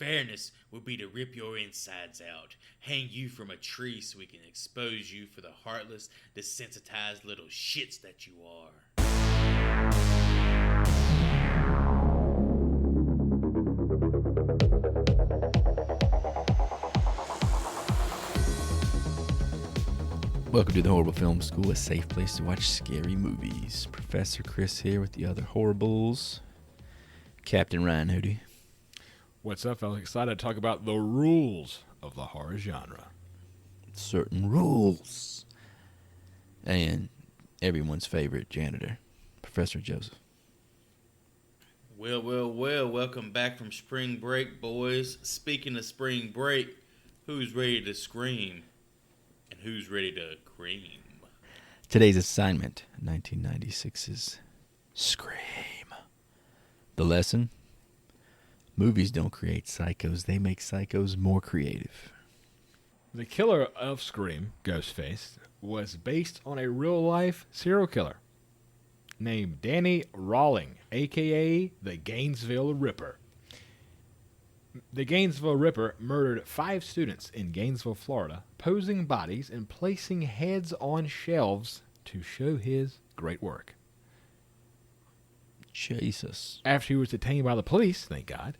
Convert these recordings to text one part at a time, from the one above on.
Fairness would be to rip your insides out, hang you from a tree so we can expose you for the heartless, desensitized little shits that you are. Welcome to the Horrible Film School, a safe place to watch scary movies. Professor Chris here with the other horribles. Captain Ryan Hootie. What's up, fellas? Excited to talk about the rules of the horror genre. Certain rules. And everyone's favorite janitor, Professor Joseph. Well, welcome back from spring break, boys. Speaking of spring break, who's ready to scream? And who's ready to cream? Today's assignment, 1996's Scream. The lesson? Movies don't create psychos, they make psychos more creative. The killer of Scream, Ghostface, was based on a real-life serial killer named Danny Rawling, a.k.a. the Gainesville Ripper. The Gainesville Ripper murdered 5 students in Gainesville, Florida, posing bodies and placing heads on shelves to show his great work. Jesus. After he was detained by the police, thank God,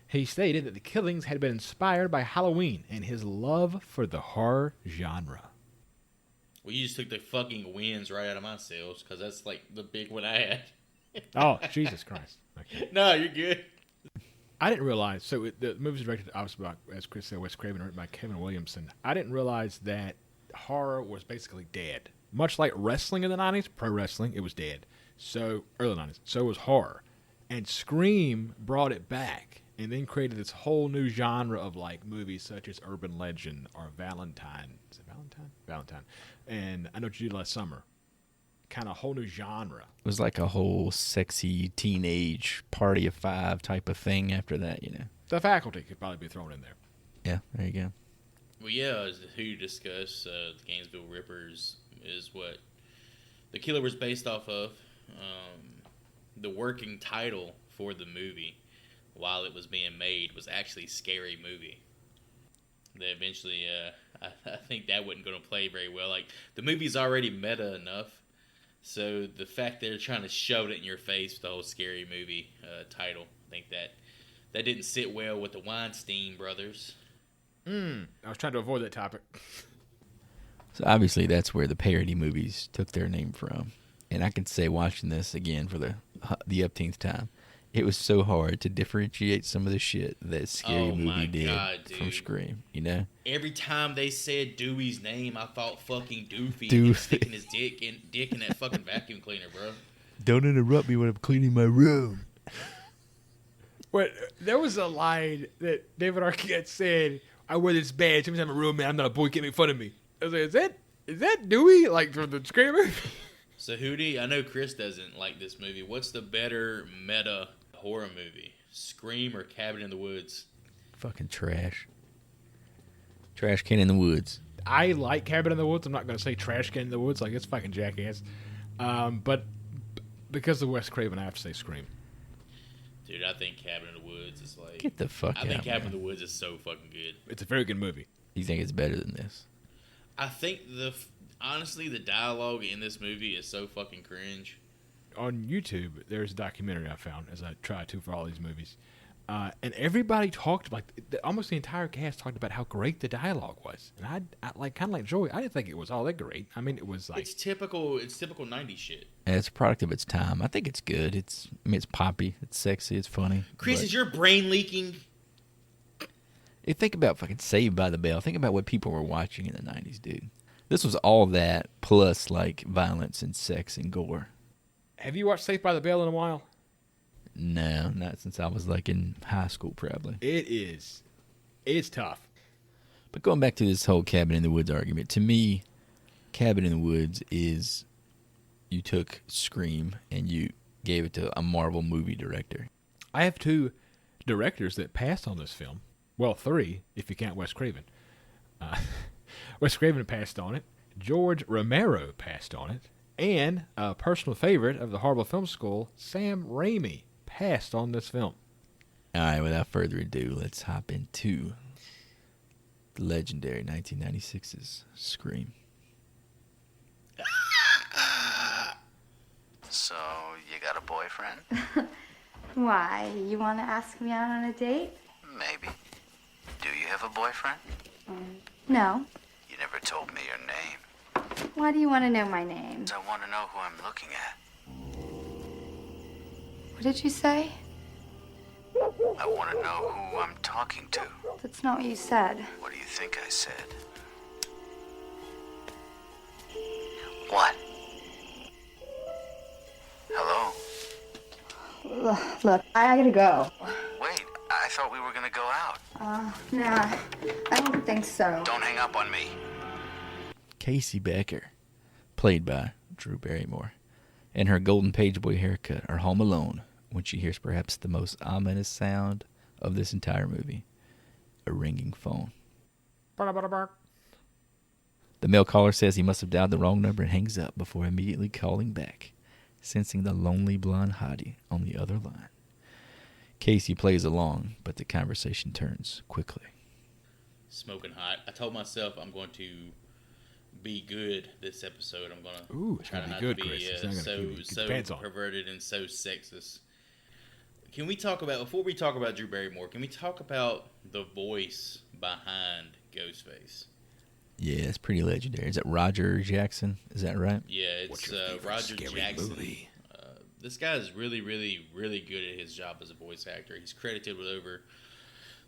he stated that the killings had been inspired by Halloween and his love for the horror genre. Well, you just took the fucking wins right out of my sales, because that's like the big one I had. Oh, Jesus Christ. Okay. No, you're good. I didn't realize, so the movie was directed, obviously, by, as Chris said, Wes Craven, written by Kevin Williamson. I didn't realize that horror was basically dead. Much like wrestling in the 90s, pro wrestling, it was dead. So, early 90s, so was horror. And Scream brought it back and then created this whole new genre of like movies such as Urban Legend or Valentine. Is it Valentine? Valentine. And I Know What You Did Last Summer. Kind of a whole new genre. It was like a whole sexy teenage party of 5 type of thing after that, you know. The Faculty could probably be thrown in there. Yeah, there you go. Well, yeah, as who discussed, the Gainesville Rippers is what the killer was based off of. The working title for the movie, while it was being made, was actually Scary Movie. They eventually, I think that wasn't going to play very well. Like, the movie's already meta enough, so the fact they're trying to shove it in your face with the whole Scary Movie title, I think that didn't sit well with the Weinstein brothers. I was trying to avoid that topic. So obviously that's where the parody movies took their name from. And I can say, watching this again for the upteenth time, it was so hard to differentiate some of the shit that Scary Movie did from Scream, you know? Every time they said Dewey's name, I thought fucking Doofy Doofy. sticking his dick in that fucking vacuum cleaner, bro. Don't interrupt me when I'm cleaning my room. Wait, there was a line that David Arquette said, I wear this badge every time I'm a real man, I'm not a boy, get making fun of me. I was like, is that Dewey? Like from the Scream movie? So, Hootie, I know Chris doesn't like this movie. What's the better meta horror movie? Scream or Cabin in the Woods? Fucking trash. Trash Can in the Woods. I like Cabin in the Woods. I'm not going to say Trash Can in the Woods. Like, it's fucking jackass. But because of Wes Craven, I have to say Scream. Dude, I think Cabin in the Woods is like... Get the fuck out, I think Cabin man. in the Woods is so fucking good. It's a very good movie. You think it's better than this? I think honestly, the dialogue in this movie is so fucking cringe. On YouTube, there's a documentary I found, as I try to for all these movies. And everybody talked, like, almost the entire cast talked about how great the dialogue was. And I like, kind of like Joey, I didn't think it was all that great. I mean, it was like... It's typical 90s shit. And it's a product of its time. I think it's good. It's poppy. It's sexy. It's funny. Chris, is your brain leaking? Think about fucking Saved by the Bell. Think about what people were watching in the 90s, dude. This was all that, plus, like, violence and sex and gore. Have you watched Saved by the Bell in a while? No, not since I was, like, in high school, probably. It is. It's tough. But going back to this whole Cabin in the Woods argument, to me, Cabin in the Woods is you took Scream and you gave it to a Marvel movie director. I have 2 directors that passed on this film. Well, 3, if you count Wes Craven. Wes Craven passed on it. George Romero passed on it. And a personal favorite of the Horrible Film School, Sam Raimi, passed on this film. All right, without further ado, let's hop into the legendary 1996's Scream. So, you got a boyfriend? Why? You want to ask me out on a date? Maybe. Do you have a boyfriend? No. You never told me your name. Why do you want to know my name? I want to know who I'm looking at. What did you say? I want to know who I'm talking to. That's not what you said. What do you think I said? What? Hello? Look, I gotta go. Wait, I thought we were going to go out. Nah, I don't think so. Don't hang up on me. Casey Becker, played by Drew Barrymore, and her golden page boy haircut are home alone when she hears perhaps the most ominous sound of this entire movie, a ringing phone. The male caller says he must have dialed the wrong number and hangs up before immediately calling back, sensing the lonely blonde hottie on the other line. Casey plays along, but the conversation turns quickly. Smoking hot. I told myself I'm going to be good this episode. I'm going Ooh, to it's try gonna be not good, to be Chris. It's not gonna keep your so pants on. perverted and so sexist. Can we talk about, before we talk about Drew Barrymore, can we talk about the voice behind Ghostface? Yeah, it's pretty legendary. Is it Roger Jackson? Is that right? Yeah, it's Roger Jackson. This guy is really, really, really good at his job as a voice actor. He's credited with over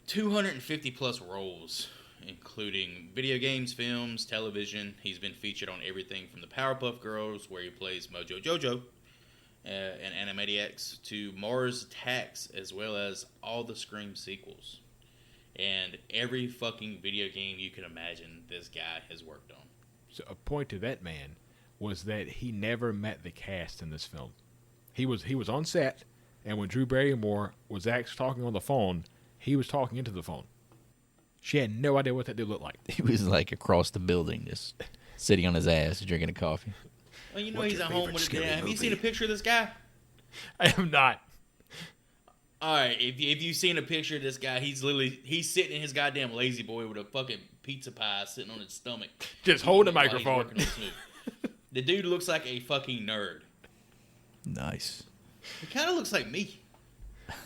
250 plus roles, including video games, films, television. He's been featured on everything from the Powerpuff Girls, where he plays Mojo Jojo, and Animaniacs, to Mars Attacks, as well as all the Scream sequels. And every fucking video game you can imagine this guy has worked on. So a point to that man was that he never met the cast in this film. He was on set, and when Drew Barrymore was actually talking on the phone, he was talking into the phone. She had no idea what that dude looked like. He was like across the building, just sitting on his ass, drinking a coffee. Well, you know What's he's your at home favorite with it. scary Have you seen a movie? picture of this guy? I am not. All right, if you've seen a picture of this guy, he's sitting in his goddamn lazy boy with a fucking pizza pie sitting on his stomach. Just holding the while he's microphone. working on this movie. The dude looks like a fucking nerd. Nice. He kind of looks like me,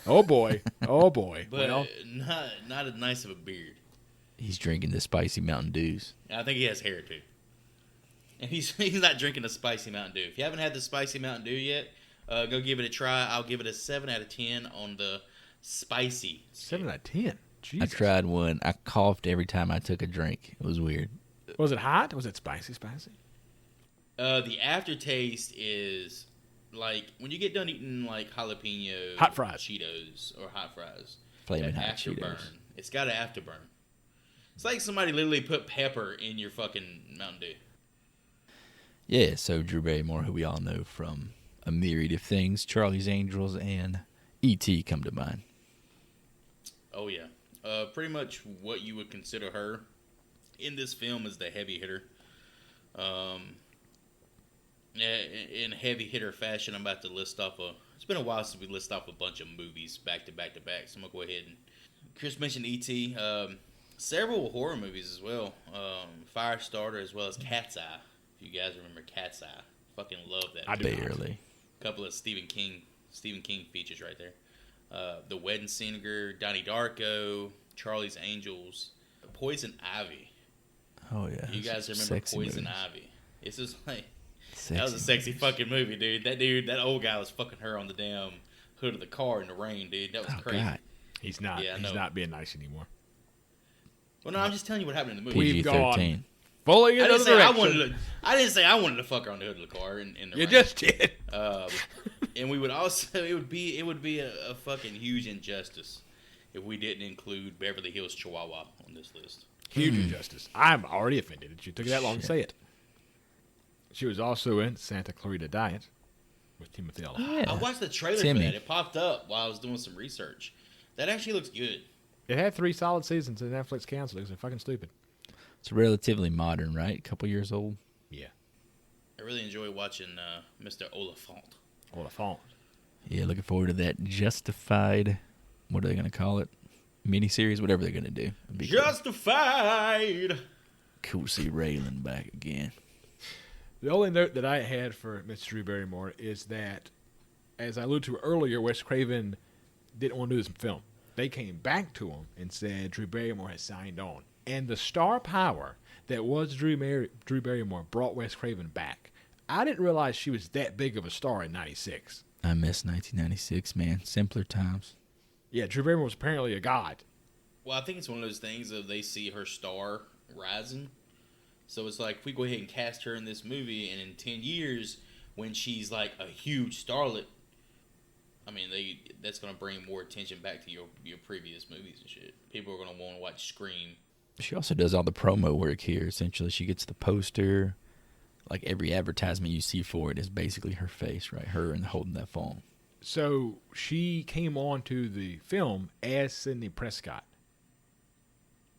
Oh boy. Oh boy. but Well, not as nice of a beard. He's drinking the spicy Mountain Dews. I think he has hair too, and he's not drinking a spicy Mountain Dew. If you haven't had the spicy Mountain Dew yet, go give it a try. I'll give it a 7 out of 10 on the spicy. 7 out of 10. Jesus. I tried one. I coughed every time I took a drink. It was weird. Was it hot? Was it spicy? Spicy? The aftertaste is like when you get done eating like jalapeno Hot fries. Cheetos or hot fries. Flaming that hot afterburn. Cheetos. It's got an afterburn. It's like somebody literally put pepper in your fucking Mountain Dew. Yeah, so Drew Barrymore, who we all know from a myriad of things, Charlie's Angels and E.T. come to mind. Oh yeah, pretty much what you would consider her in this film is the heavy hitter. In heavy hitter fashion, I'm about to list off it's been a while since we list off a bunch of movies back to back to back, so I'm gonna go ahead and Chris mentioned E.T. Several horror movies as well. Firestarter as well as Cat's Eye. If you guys remember Cat's Eye, fucking love that. I do. Barely. Couple of Stephen King features right there. The Wedding Singer, Donnie Darko, Charlie's Angels, Poison Ivy. Oh, yeah. You guys remember Sexy Poison movies. Ivy? It's just like Sexy that was a sexy movies. fucking movie, dude. That old guy was fucking her on the damn hood of the car in the rain, dude. That was Oh, crazy. God. He's not. Yeah, I He's know. not being nice anymore. Well, no, I'm just telling you what happened in the movie. We've gone PG-13. fully in I didn't another say I direction. wanted to. I didn't say I wanted to fuck her on the hood of the car in the You rain. just did. And we would also it would be a fucking huge injustice if we didn't include Beverly Hills Chihuahua on this list. Huge injustice. I'm already offended that you took that long to say it. She was also in Santa Clarita Diet with Timothy Olyphant. I watched the trailer Timmy. for that. It popped up while I was doing some research. That actually looks good. It had 3 solid seasons and Netflix canceled it because they're fucking stupid. It's relatively modern, right? A couple years old. Yeah. I really enjoy watching Mr. Oliphant. Olyphant. Yeah, looking forward to that Justified what are they going to call it? Miniseries, whatever they're going to do. It'd be cool. Justified. Cool to see Raylan back again. The only note that I had for Mr. Drew Barrymore is that, as I alluded to earlier, Wes Craven didn't want to do this film. They came back to him and said Drew Barrymore has signed on. And the star power that was Drew Barrymore brought Wes Craven back. I didn't realize she was that big of a star in 96. I miss 1996, man. Simpler times. Yeah, Drew Barrymore was apparently a god. Well, I think it's one of those things of they see her star rising. So it's like, if we go ahead and cast her in this movie, and in 10 years, when she's like a huge starlet, I mean, that's going to bring more attention back to your previous movies and shit. People are going to want to watch Scream. She also does all the promo work here. Essentially, she gets the poster. Like, every advertisement you see for it is basically her face, right? Her and holding that phone. So she came on to the film as Sidney Prescott.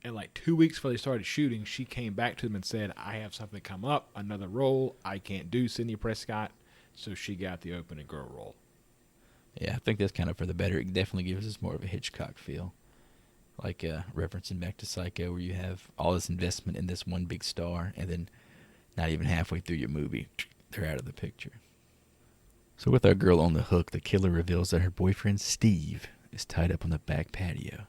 And like 2 weeks before they started shooting, she came back to them and said, I have something come up, another role. I can't do Sidney Prescott. So she got the opening girl role. Yeah, I think that's kind of for the better. It definitely gives us more of a Hitchcock feel. Like referencing back to Psycho, where you have all this investment in this one big star, and then not even halfway through your movie, they're out of the picture. So with our girl on the hook, the killer reveals that her boyfriend, Steve, is tied up on the back patio.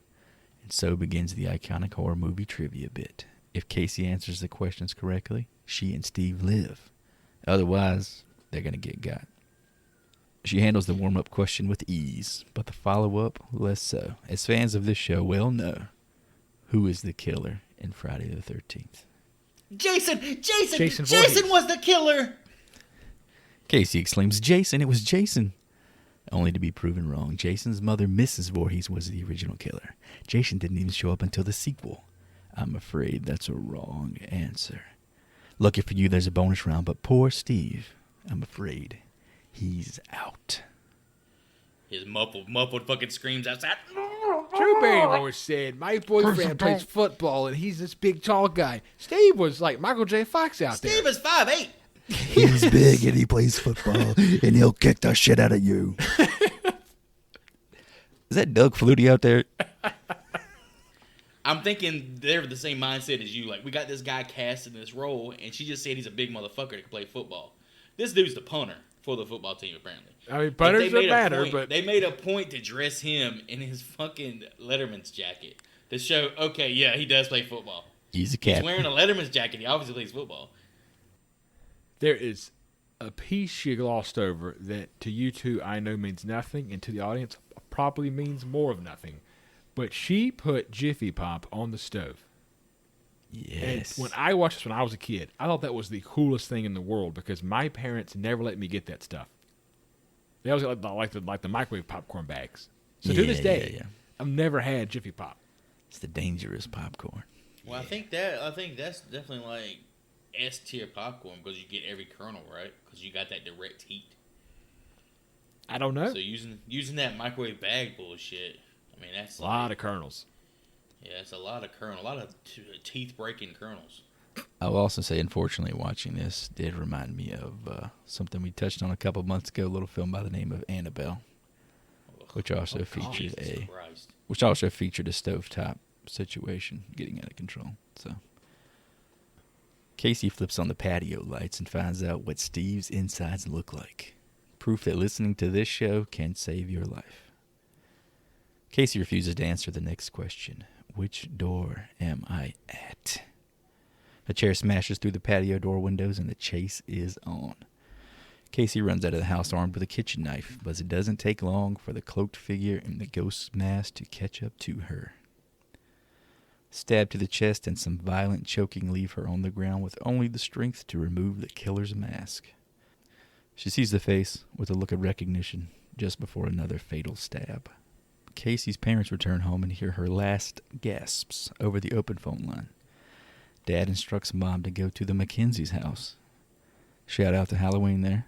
And so begins the iconic horror movie trivia bit. If Casey answers the questions correctly, she and Steve live. Otherwise, they're going to get got. She handles the warm-up question with ease, but the follow-up less so. As fans of this show well know, who is the killer in Friday the 13th? Jason Voorhees. was the killer. Casey exclaims, Jason, it was Jason. Only to be proven wrong. Jason's mother, Mrs. Voorhees, was the original killer. Jason didn't even show up until the sequel. I'm afraid that's a wrong answer. Lucky for you, there's a bonus round, but poor Steve, I'm afraid he's out. His muffled fucking screams outside. Drew Barrymore said, my boyfriend plays football and he's this big tall guy. Steve was like Michael J. Fox out there. Steve is 5'8". He's big and he plays football and he'll kick the shit out of you. Is that Doug Flutie out there? I'm thinking they're the same mindset as you. Like, we got this guy cast in this role, and she just said he's a big motherfucker that can play football. This dude's the punter for the football team, apparently. I mean, punters don't matter, but they made a point to dress him in his fucking Letterman's jacket to show, okay, yeah, he does play football. He's a He's cat. wearing a Letterman's jacket. He obviously plays football. there is a piece she glossed over that to you two I know means nothing, and to the audience probably means more of nothing. But she put Jiffy Pop on the stove. Yes. And when I watched this when I was a kid, I thought that was the coolest thing in the world because my parents never let me get that stuff. They always like the microwave popcorn bags. So to this day, I've never had Jiffy Pop. It's the dangerous popcorn. Well, I think that's definitely like S tier popcorn because you get every kernel, right? Because you got that direct heat. I don't know. So using that microwave bag bullshit, I mean that's A lot of kernels. Yeah, it's a lot of kernel, a lot of teeth breaking kernels. I'll also say, unfortunately, watching this did remind me of something we touched on a couple months ago, a little film by the name of Annabelle, which also featured a stovetop situation getting out of control. So Casey flips on the patio lights and finds out what Steve's insides look like. Proof that listening to this show can save your life. Casey refuses to answer the next question. Which door am I at? A chair smashes through the patio door windows and the chase is on. Casey runs out of the house armed with a kitchen knife, but it doesn't take long for the cloaked figure in the ghost's mask to catch up to her. Stab to the chest and some violent choking leave her on the ground with only the strength to remove the killer's mask. She sees the face with a look of recognition just before another fatal stab. Casey's parents return home and hear her last gasps over the open phone line. Dad instructs Mom to go to the Mackenzie's house. Shout out to Halloween there.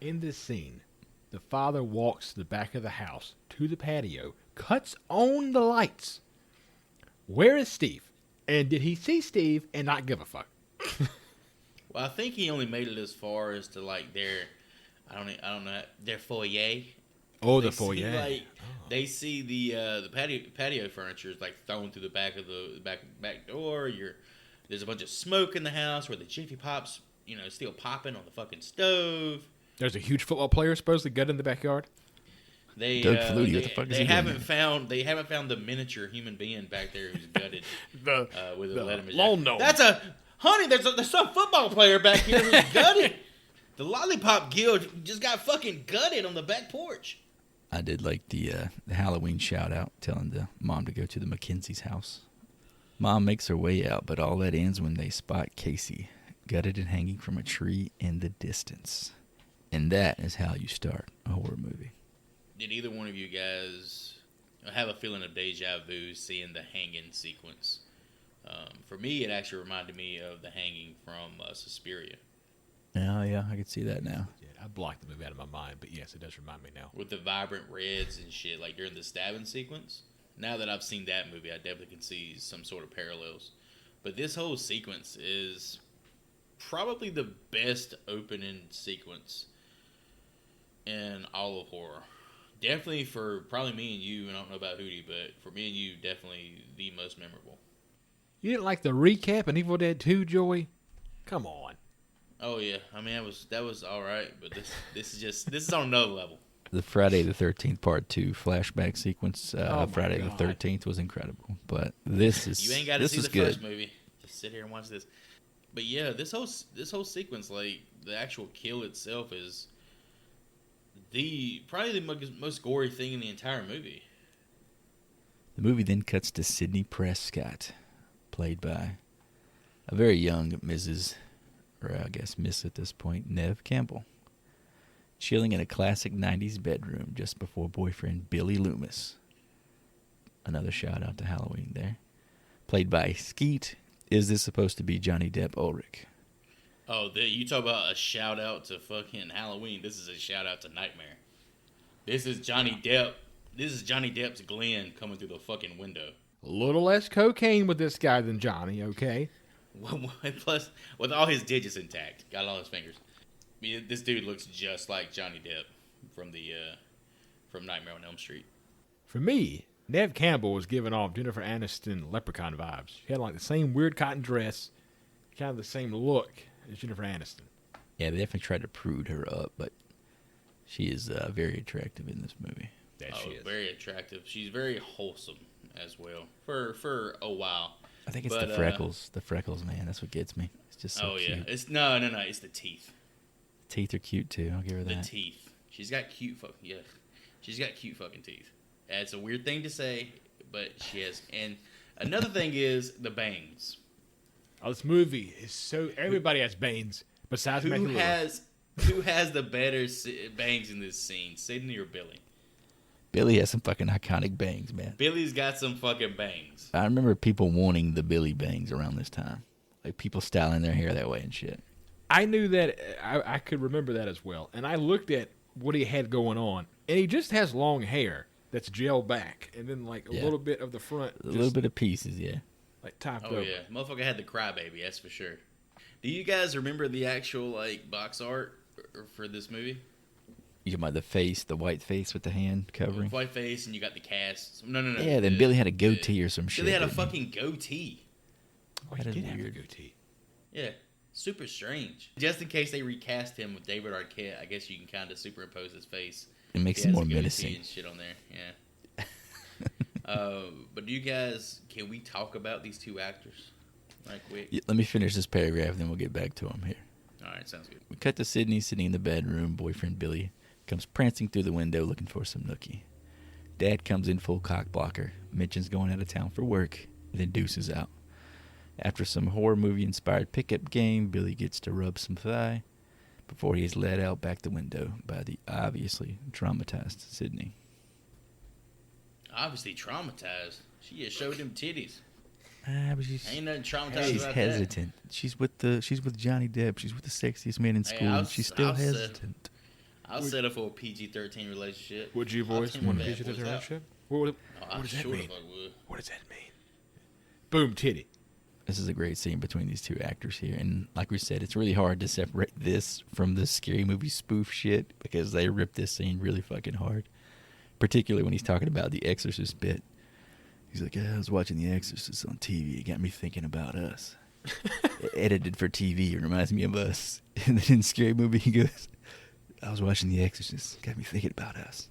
In this scene, the father walks to the back of the house to the patio, cuts on the lights. Where is Steve? And did he see Steve and not give a fuck? Well, I think he only made it as far as to like their, I don't know, their foyer Oh, the They see, foyer. like, they see the patio furniture is like thrown through the back of the back door. There's a bunch of smoke in the house where the Jiffy Pop's still popping on the fucking stove. There's a huge football player supposedly gutted in the backyard. Doug Flutie, what the fuck is he doing They haven't found the miniature human being back there who's gutted with a Letterman lawn jacket. gnome. There's some football player back here who's gutted. The Lollipop Guild just got fucking gutted on the back porch. I did like the Halloween shout out telling the mom to go to the Mackenzie's house. Mom makes her way out, but all that ends when they spot Casey, gutted and hanging from a tree in the distance. And that is how you start a horror movie. Did either one of you guys have a feeling of deja vu seeing the hanging sequence? For me, it actually reminded me of the hanging from Suspiria. Oh, yeah, I could see that now. Yeah, I blocked the movie out of my mind, but yes, it does remind me now. With the vibrant reds and shit, like during the stabbing sequence. Now that I've seen that movie, I definitely can see some sort of parallels. But this whole sequence is probably the best opening sequence in all of horror. Definitely for probably me and you, and I don't know about Hootie, but for me and you, definitely the most memorable. You didn't like the recap in Evil Dead 2, Joey? Come on. Oh yeah, I mean that was all right, but this is on another level. The Friday the 13th Part 2 flashback sequence, Oh my Friday God. the 13th was incredible. But this is You ain't got to see the good. first movie. Just sit here and watch this. But yeah, this whole sequence, like the actual kill itself, is probably the most gory thing in the entire movie. The movie then cuts to Sidney Prescott, played by a very young Mrs., or I guess Miss at this point, Neve Campbell, chilling in a classic 90s bedroom just before boyfriend Billy Loomis. Another shout out to Halloween there. Played by Skeet. Is this supposed to be Johnny Depp Ulrich? Oh, you talk about a shout out to fucking Halloween. This is a shout out to Nightmare. This is Johnny Depp. This is Johnny Depp's Glenn coming through the fucking window. A little less cocaine with this guy than Johnny, okay? Plus, with all his digits intact, got all his fingers. I mean, this dude looks just like Johnny Depp from Nightmare on Elm Street. For me, Neve Campbell was giving off Jennifer Aniston leprechaun vibes. She had like the same weird cotton dress, kind of the same look as Jennifer Aniston. Yeah, they definitely tried to prude her up, but she is very attractive in this movie. That she is. Very attractive. She's very wholesome as well for a while. I think it's the freckles. The freckles, man. That's what gets me. It's just so cute. Yeah. It's no. It's the teeth. Teeth are cute, too. I'll give her that. The teeth. She's got cute fucking teeth. It's a weird thing to say, but she has. And another thing is the bangs. Oh, this movie is so... Everybody has bangs besides Maggie Who has the better bangs in this scene, Sydney or Billy? Billy has some fucking iconic bangs, man. Billy's got some fucking bangs. I remember people wanting the Billy bangs around this time. Like, people styling their hair that way and shit. I knew that. I could remember that as well. And I looked at what he had going on. And he just has long hair that's gel back. And then, like, a little bit of the front. A little bit of pieces, yeah. Like, topped Oh, over. yeah. Motherfucker had the crybaby, that's for sure. Do you guys remember the actual, like, box art for this movie? You talking about the face, the white face with the hand covering? White face, and you got the cast. No. Yeah, then Billy had a goatee or some shit. Billy had a didn't he? fucking goatee. Oh, he That is did have a weird. goatee. Yeah, super strange. Just in case they recast him with David Arquette, I guess you can kind of superimpose his face. It makes He him has more a goatee menacing. and shit on there, yeah. But do you guys, can we talk about these two actors right quick? Yeah, let me finish this paragraph, then we'll get back to him here. All right, sounds good. We cut to Sydney sitting in the bedroom. Boyfriend Billy comes prancing through the window looking for some nookie. Dad comes in full cock blocker, mentions going out of town for work, then deuces out. After some horror movie inspired pickup game, Billy gets to rub some thigh before he is led out back the window by the obviously traumatized Sydney. Obviously traumatized. She just showed him titties. But she's Ain't nothing traumatized she's about hesitant. She's with Johnny Depp. She's with the sexiest man in Hey, school. I'll- and she's still I'll say- hesitant. that. I'll settle for a PG-13 relationship. Would you, I'll boys, turn want a bad picture of boys the out. relationship? What I does that sure the mean? fuck would. What does that mean? Boom, titty. This is a great scene between these two actors here. And like we said, it's really hard to separate this from the scary movie spoof shit because they ripped this scene really fucking hard. particularly when he's talking about the Exorcist bit. He's like, I was watching The Exorcist on TV. It got me thinking about us. Edited for TV. It reminds me of us. And then in Scary Movie, he goes, I was watching The Exorcist. It got me thinking about us.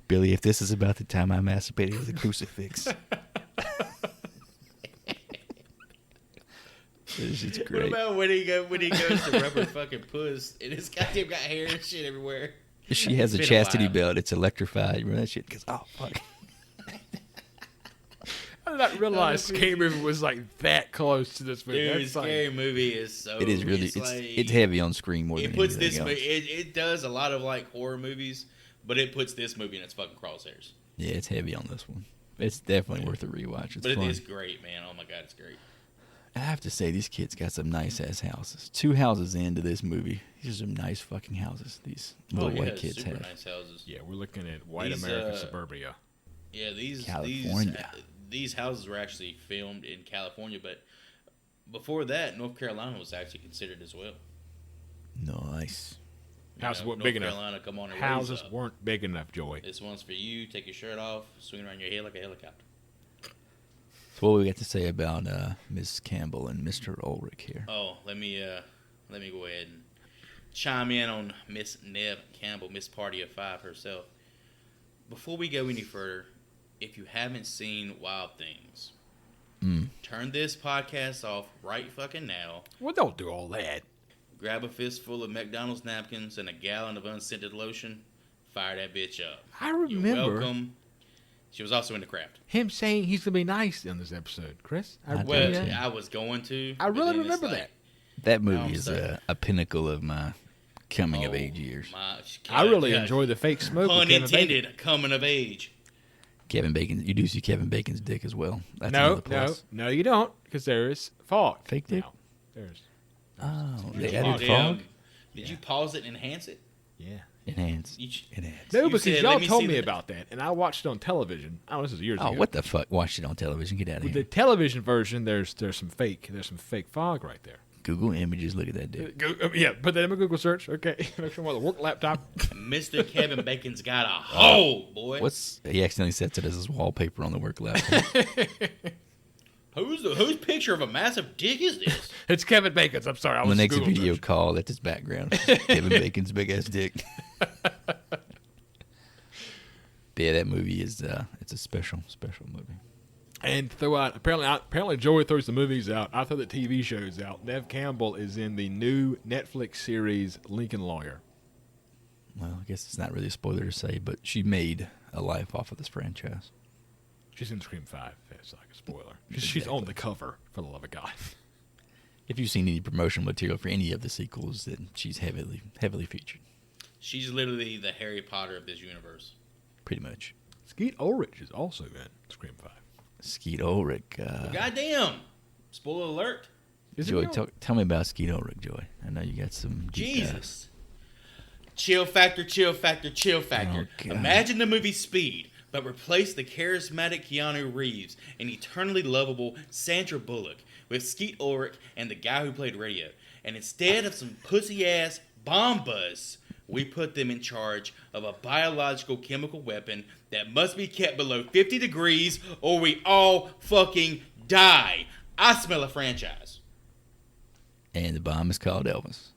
Billy, if this is about the time I masturbated with a crucifix. It's just What great. about when he goes to rubber fucking puss and his goddamn got hair and shit everywhere? She has a It's been a chastity while. belt. It's electrified. Remember that shit? Because, oh, fuck. I did not realize Scary Movie was like that close to this movie. Dude, That's like- Scary Movie is so. It is really, it's heavy on screen more It than puts anything this else. movie. It does a lot of like horror movies, but it puts this movie in its fucking crosshairs. Yeah, it's heavy on this one. It's definitely worth a rewatch. It's But fun. it is great, man. Oh my god, it's great. I have to say, these kids got some nice-ass houses. 2 houses into this movie. These are some nice fucking houses these little white kids super have. nice houses. Yeah, we're looking at white These, American suburbia. Yeah, California. these houses were actually filmed in California, but before that, North Carolina was actually considered as well. Nice. Houses weren't North big enough. Carolina, come on and Houses raise up. weren't big enough, Joey. This one's for you. Take your shirt off, swing around your head like a helicopter. So what we got to say about Miss Campbell and Mr. Ulrich here? Oh, let me go ahead and chime in on Miss Neve Campbell, Miss Party of Five herself. Before we go any further, if you haven't seen Wild Things, turn this podcast off right fucking now. Well, don't do all that. Grab a fistful of McDonald's napkins and a gallon of unscented lotion. Fire that bitch up. I You're remember welcome. She was also in The Craft. him saying he's gonna be nice in this episode, Chris. I Well, did. I was going to. I but really then it's remember like, that. That Now movie I'm is sorry. a pinnacle of my coming of oh, age years. I really enjoy the fake smoke. Pun with Kevin Bacon. intended, coming of age. Kevin Bacon. You do see Kevin Bacon's dick as well. That's No, another plus. no, you don't, because there is fog. Fake dick? now. There's, Oh, Did they you added damn- fog. Did you pause it and enhance it? yeah. Enhanced. You- Enhanced. No, You because said, y'all "Let me told see me the-" about that, and I watched it on television. Oh, this is years Oh, ago. what the fuck? Watched it on television. Get out of With here. the television version, there's some fake fog right there. Google images. Look at that dick. Yeah, put that in my Google search. Okay, make sure I'm on the work laptop. Mr. Kevin Bacon's got a hole, boy. He accidentally sets it as his wallpaper on the work laptop. Whose picture of a massive dick is this? It's Kevin Bacon's. I'm sorry, I On the was next Google video search. call, that's his background. Kevin Bacon's big ass dick. Yeah, that movie is it's a special movie. And throughout, apparently Joey throws the movies out. I throw the TV shows out. Neve Campbell is in the new Netflix series Lincoln Lawyer. Well, I guess it's not really a spoiler to say, but she made a life off of this franchise. She's in Scream 5. It's like a spoiler. She's on the cover, for the love of God. If you've seen any promotional material for any of the sequels, then she's heavily featured, She's literally the Harry Potter of this universe. pretty much. Skeet Ulrich is also in Scream 5. Skeet Ulrich. Goddamn! Spoiler alert. Is Joey, it real? tell me about Skeet Ulrich, Joey. I know you got some deep dive. Jesus. Chill factor, chill factor, chill factor. Oh, God. Imagine the movie Speed, but replace the charismatic Keanu Reeves and eternally lovable Sandra Bullock with Skeet Ulrich and the guy who played Radio. And instead of some pussy-ass bomb buzz, we put them in charge of a biological chemical weapon that must be kept below 50 degrees or we all fucking die. I smell a franchise. And the bomb is called Elvis.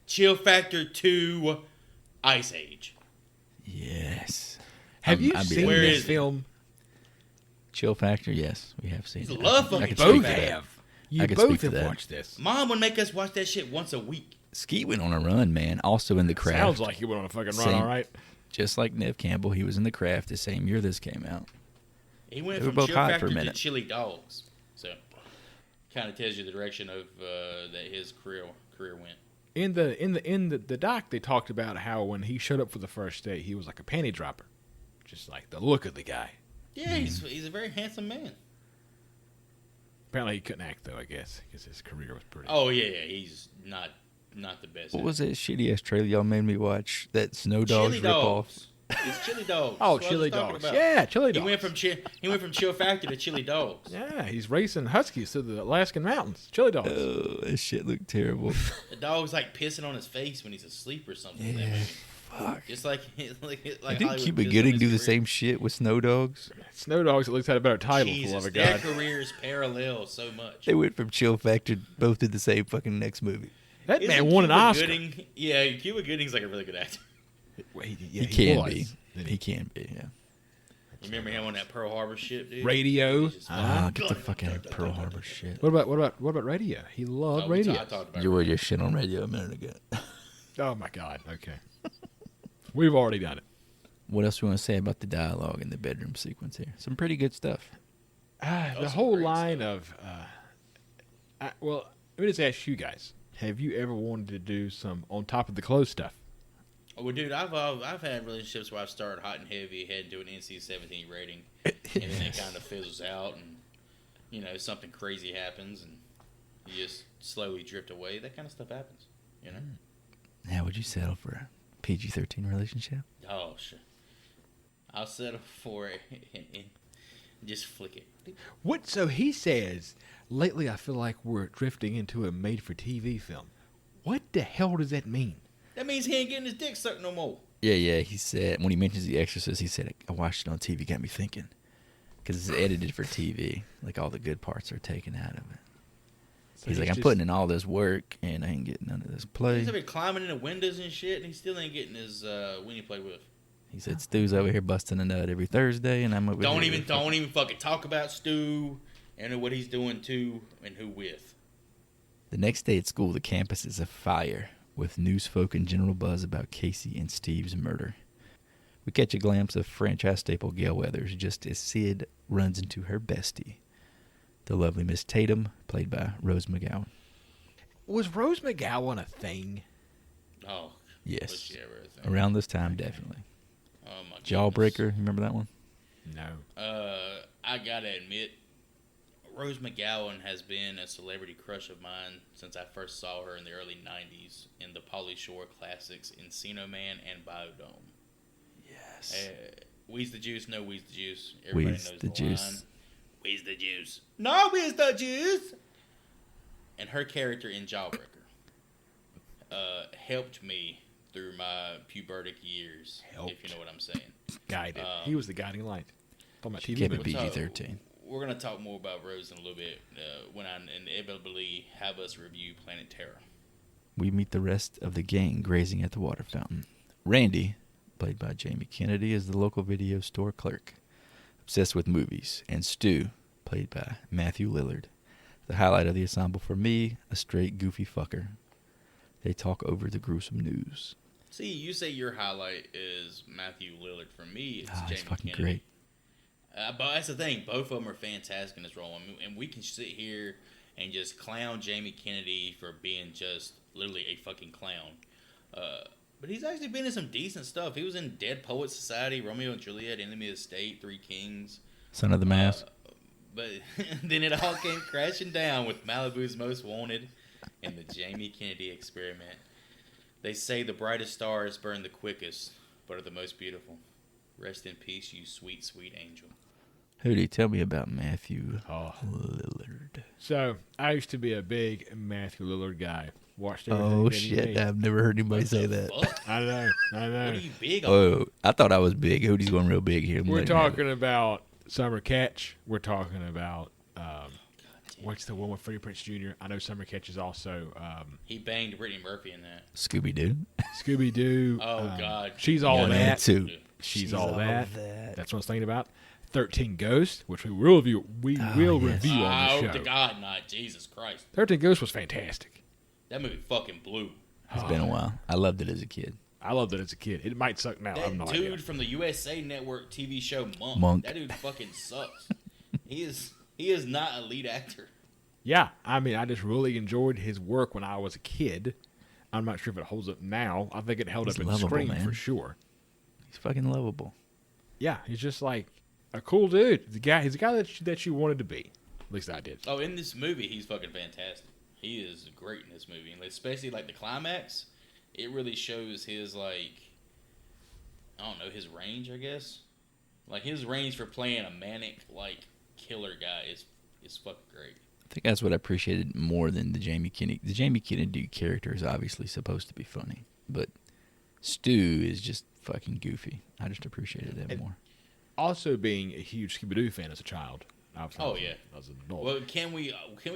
Chill Factor 2 Ice Age. Yes. Have you I'd be seen Where this is it? film? Chill Factor? Yes, we have seen He's it. love I fucking can Chill speak Both to that. have. You I can speak both to have that. watched this. Mom would make us watch that shit once a week. Skeet went on a run, man. Also in The Craft. Sounds like you went on a fucking run, Same. all right? Just like Neve Campbell, he was in The Craft the same year this came out. He went They were from both Chill hot Factor for a to minute. Chili Dogs. So, kind of tells you the direction of that his career went. In the doc, they talked about how when he showed up for the first day, he was like a panty dropper, just like the look of the guy. Yeah, he's a very handsome man. Apparently, he couldn't act though. I guess because his career was pretty. Oh yeah, he's not the best. What was that shitty ass trailer y'all made me watch? That Snow Dogs Chili ripoff? Dogs. It's Chili Dogs. Oh, That's what I Chili was talking Dogs. about. Yeah, Chili He Dogs. went from Chill Factor to Chili Dogs. Yeah, he's racing huskies through the Alaskan mountains. Chili Dogs. Oh, that shit looked terrible. The dog's like pissing on his face when he's asleep or something. Yeah. Fuck. Just like Didn't Hollywood Cuba gives them Gooding his do the career. same shit with Snow Dogs? Snow Dogs at least had a better title, for the Jesus, love of their God. careers parallel so much. They went from Chill Factor, both did the same fucking next movie. That Isn't man won an Cuba Oscar. Gooding, yeah, Cuba Gooding's like a really good actor. Wait, He can be. was. He can be, yeah. Remember him on that Pearl Harbor ship, dude? Radio. He's just Ah, get the fuck out of Pearl Harbor shit. What about Radio? He loved Radio. I talked about You were just shit on radio a minute ago. Oh my God. Okay. We've already done it. What else do you want to say about the dialogue in the bedroom sequence here? Some pretty good stuff. The some whole great line of, well, let me just ask you guys: have you ever wanted to do some on top of the clothes stuff? Oh, well, dude, I've had relationships where I've started hot and heavy, heading to an NC-17 rating, and then it kind of fizzles out, and something crazy happens, and you just slowly drift away. That kind of stuff happens, Now, would you settle for a PG-13 relationship? Oh shit! I'll settle for it and just flick it. What? So he says, lately I feel like we're drifting into a made-for-TV film. What the hell does that mean? That means he ain't getting his dick sucked no more. Yeah, he said, when he mentions The Exorcist, he said, I watched it on TV, got me thinking. Because it's edited for TV. Like, all the good parts are taken out of it. So He's like, I'm just- putting in all this work, and I ain't getting none of this play. He's been climbing into windows and shit, and he still ain't getting his Winnie play with. He said, Stu's over here busting a nut every Thursday, and I'm over Don't here. even fucking talk about Stu and what he's doing to and who with. The next day at school, the campus is afire, with newsfolk and general buzz about Casey and Steve's murder. We catch a glimpse of franchise staple Gail Weathers just as Sid runs into her bestie, the lovely Miss Tatum, played by Rose McGowan. Was Rose McGowan a thing? Oh, Yes. was she ever a thing? Around this time, definitely. Oh my Jawbreaker, goodness. remember that one? No. I gotta admit, Rose McGowan has been a celebrity crush of mine since I first saw her in the early '90s in the Pauly Shore classics Encino Man and Biodome. Yes. Wheeze the Juice, no Wheeze the Juice. Everybody Wheeze knows the the Juice. line. Wheeze the Juice. No Wheeze the Juice! And her character in Jawbreaker helped me through my pubertic years, if Helped. you know what I'm saying. Guided. He was the guiding light. Talking about TV Kept it movies. PG-13. We're going to talk more about Rose in a little bit when I inevitably have us review Planet Terror. We meet the rest of the gang grazing at the water fountain. Randy, played by Jamie Kennedy, is the local video store clerk, obsessed with movies, and Stu, played by Matthew Lillard, the highlight of the ensemble for me, a straight goofy fucker. They talk over the gruesome news. See, you say your highlight is Matthew Lillard. For me, it's Ah, Jamie he's fucking Kennedy. great. But that's the thing. Both of them are fantastic in this role. And we can sit here and just clown Jamie Kennedy for being just literally a fucking clown. But he's actually been in some decent stuff. He was in Dead Poets Society, Romeo and Juliet, Enemy of the State, Three Kings. Son of the Mask. But then it all came crashing down with Malibu's Most Wanted and the Jamie Kennedy Experiment. They say the brightest stars burn the quickest, but are the most beautiful. Rest in peace, you sweet, sweet angel. Hootie, tell me about Matthew Oh. Lillard. So, I used to be a big Matthew Lillard guy. Watched everything Oh, that he shit. made. I've never heard anybody What say the that. fuck? I know. What are you big on? Oh, I thought I was big. Hootie's going real big here. We're talking about Summer Catch. We're talking about what's the one with Freddie Prinze Jr. I know Summer Catch is also He banged Brittany Murphy in that. Scooby-Doo. Scooby Doo. Oh, God. She's all Yeah, that. too. She's all that. That's what I was thinking about. 13 Ghosts, which we will review. We will yes. review on Oh, the to show. God, not. Jesus Christ. 13 Ghosts was fantastic. That movie fucking blew. It's been a while. I loved it as a kid. I loved it as a kid. It might suck now. I have That no dude idea. from the USA Network TV show Monk. Monk. That dude fucking sucks. He is not a lead actor. Yeah, I mean, I just really enjoyed his work when I was a kid. I'm not sure if it holds up now. I think it held He's up in lovable, Scream man. for sure. He's fucking lovable. Yeah, he's just like a cool dude. He's a guy that you wanted to be. At least I did. Oh, in this movie, he's fucking fantastic. He is great in this movie, and especially like the climax. It really shows his I don't know, his range. I guess like his range for playing a manic killer guy is fucking great. I think that's what I appreciated more than the Jamie Kennedy. The Jamie Kennedy character is obviously supposed to be funny, but Stu is just fucking goofy. I just appreciated that And- more. Also, being a huge Scooby-Doo fan as a child. Obviously, Oh, yeah. As an adult. Well, can we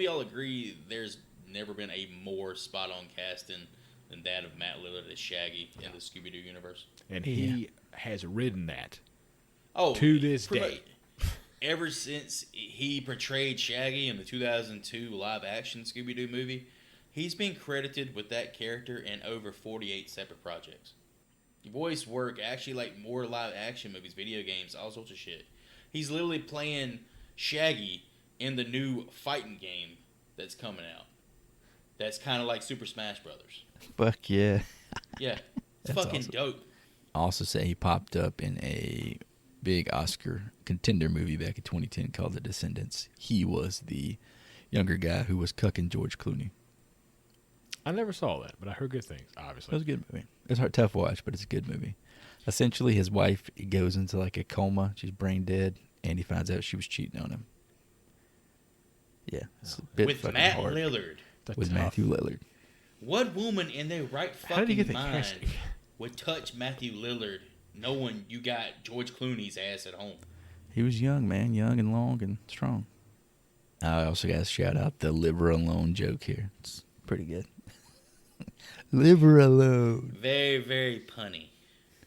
all agree there's never been a more spot on casting than that of Matt Lillard as Shaggy in the Scooby Doo universe? And he has ridden that. Oh, To this pretty day. much ever since he portrayed Shaggy in the 2002 live action Scooby Doo movie, he's been credited with that character in over 48 separate projects. Voice work, actually, like more live action movies, video games, all sorts of shit. He's literally playing Shaggy in the new fighting game that's coming out. That's kind of like Super Smash Brothers. Fuck yeah. Yeah, it's That's fucking awesome. dope. I also say he popped up in a big Oscar contender movie back in 2010 called The Descendants. He was the younger guy who was cucking George Clooney. I never saw that, but I heard good things, It was obviously. a good movie. It's hard, tough watch, but it's a good movie. Essentially, his wife goes into like a coma. She's brain dead, and he finds out she was cheating on him. Yeah, it's a bit With fucking Matt hard. Lillard. That's With tough. Matthew Lillard. What woman in their right How did he fucking get the mind casting? would touch Matthew Lillard knowing you got George Clooney's ass at home? He was young, man, young and long and strong. I also got to shout out the liver alone joke here. It's pretty good. Liver alone. Very, very punny.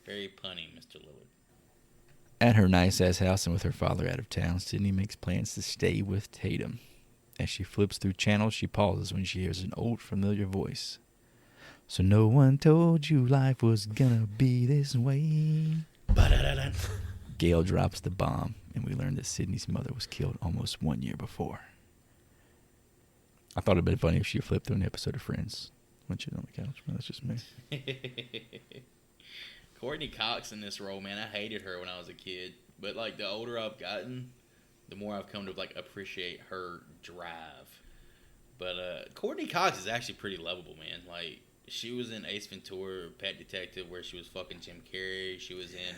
Very punny, Mr. Lillard. At her nice-ass house and with her father out of town, Sydney makes plans to stay with Tatum. As she flips through channels, she pauses when she hears an old familiar voice. So no one told you life was gonna be this way. Ba-da-da-da. Gail drops the bomb, and we learn that Sydney's mother was killed almost 1 year before. I thought it'd been funny if she flipped through an episode of Friends when she was on the couch, but that's just me. Courtney Cox in this role, man, I hated her when I was a kid. But, like, the older I've gotten, the more I've come to, like, appreciate her drive. But Courtney Cox is actually pretty lovable, man. Like, she was in Ace Ventura, Pet Detective, where she was fucking Jim Carrey. She was in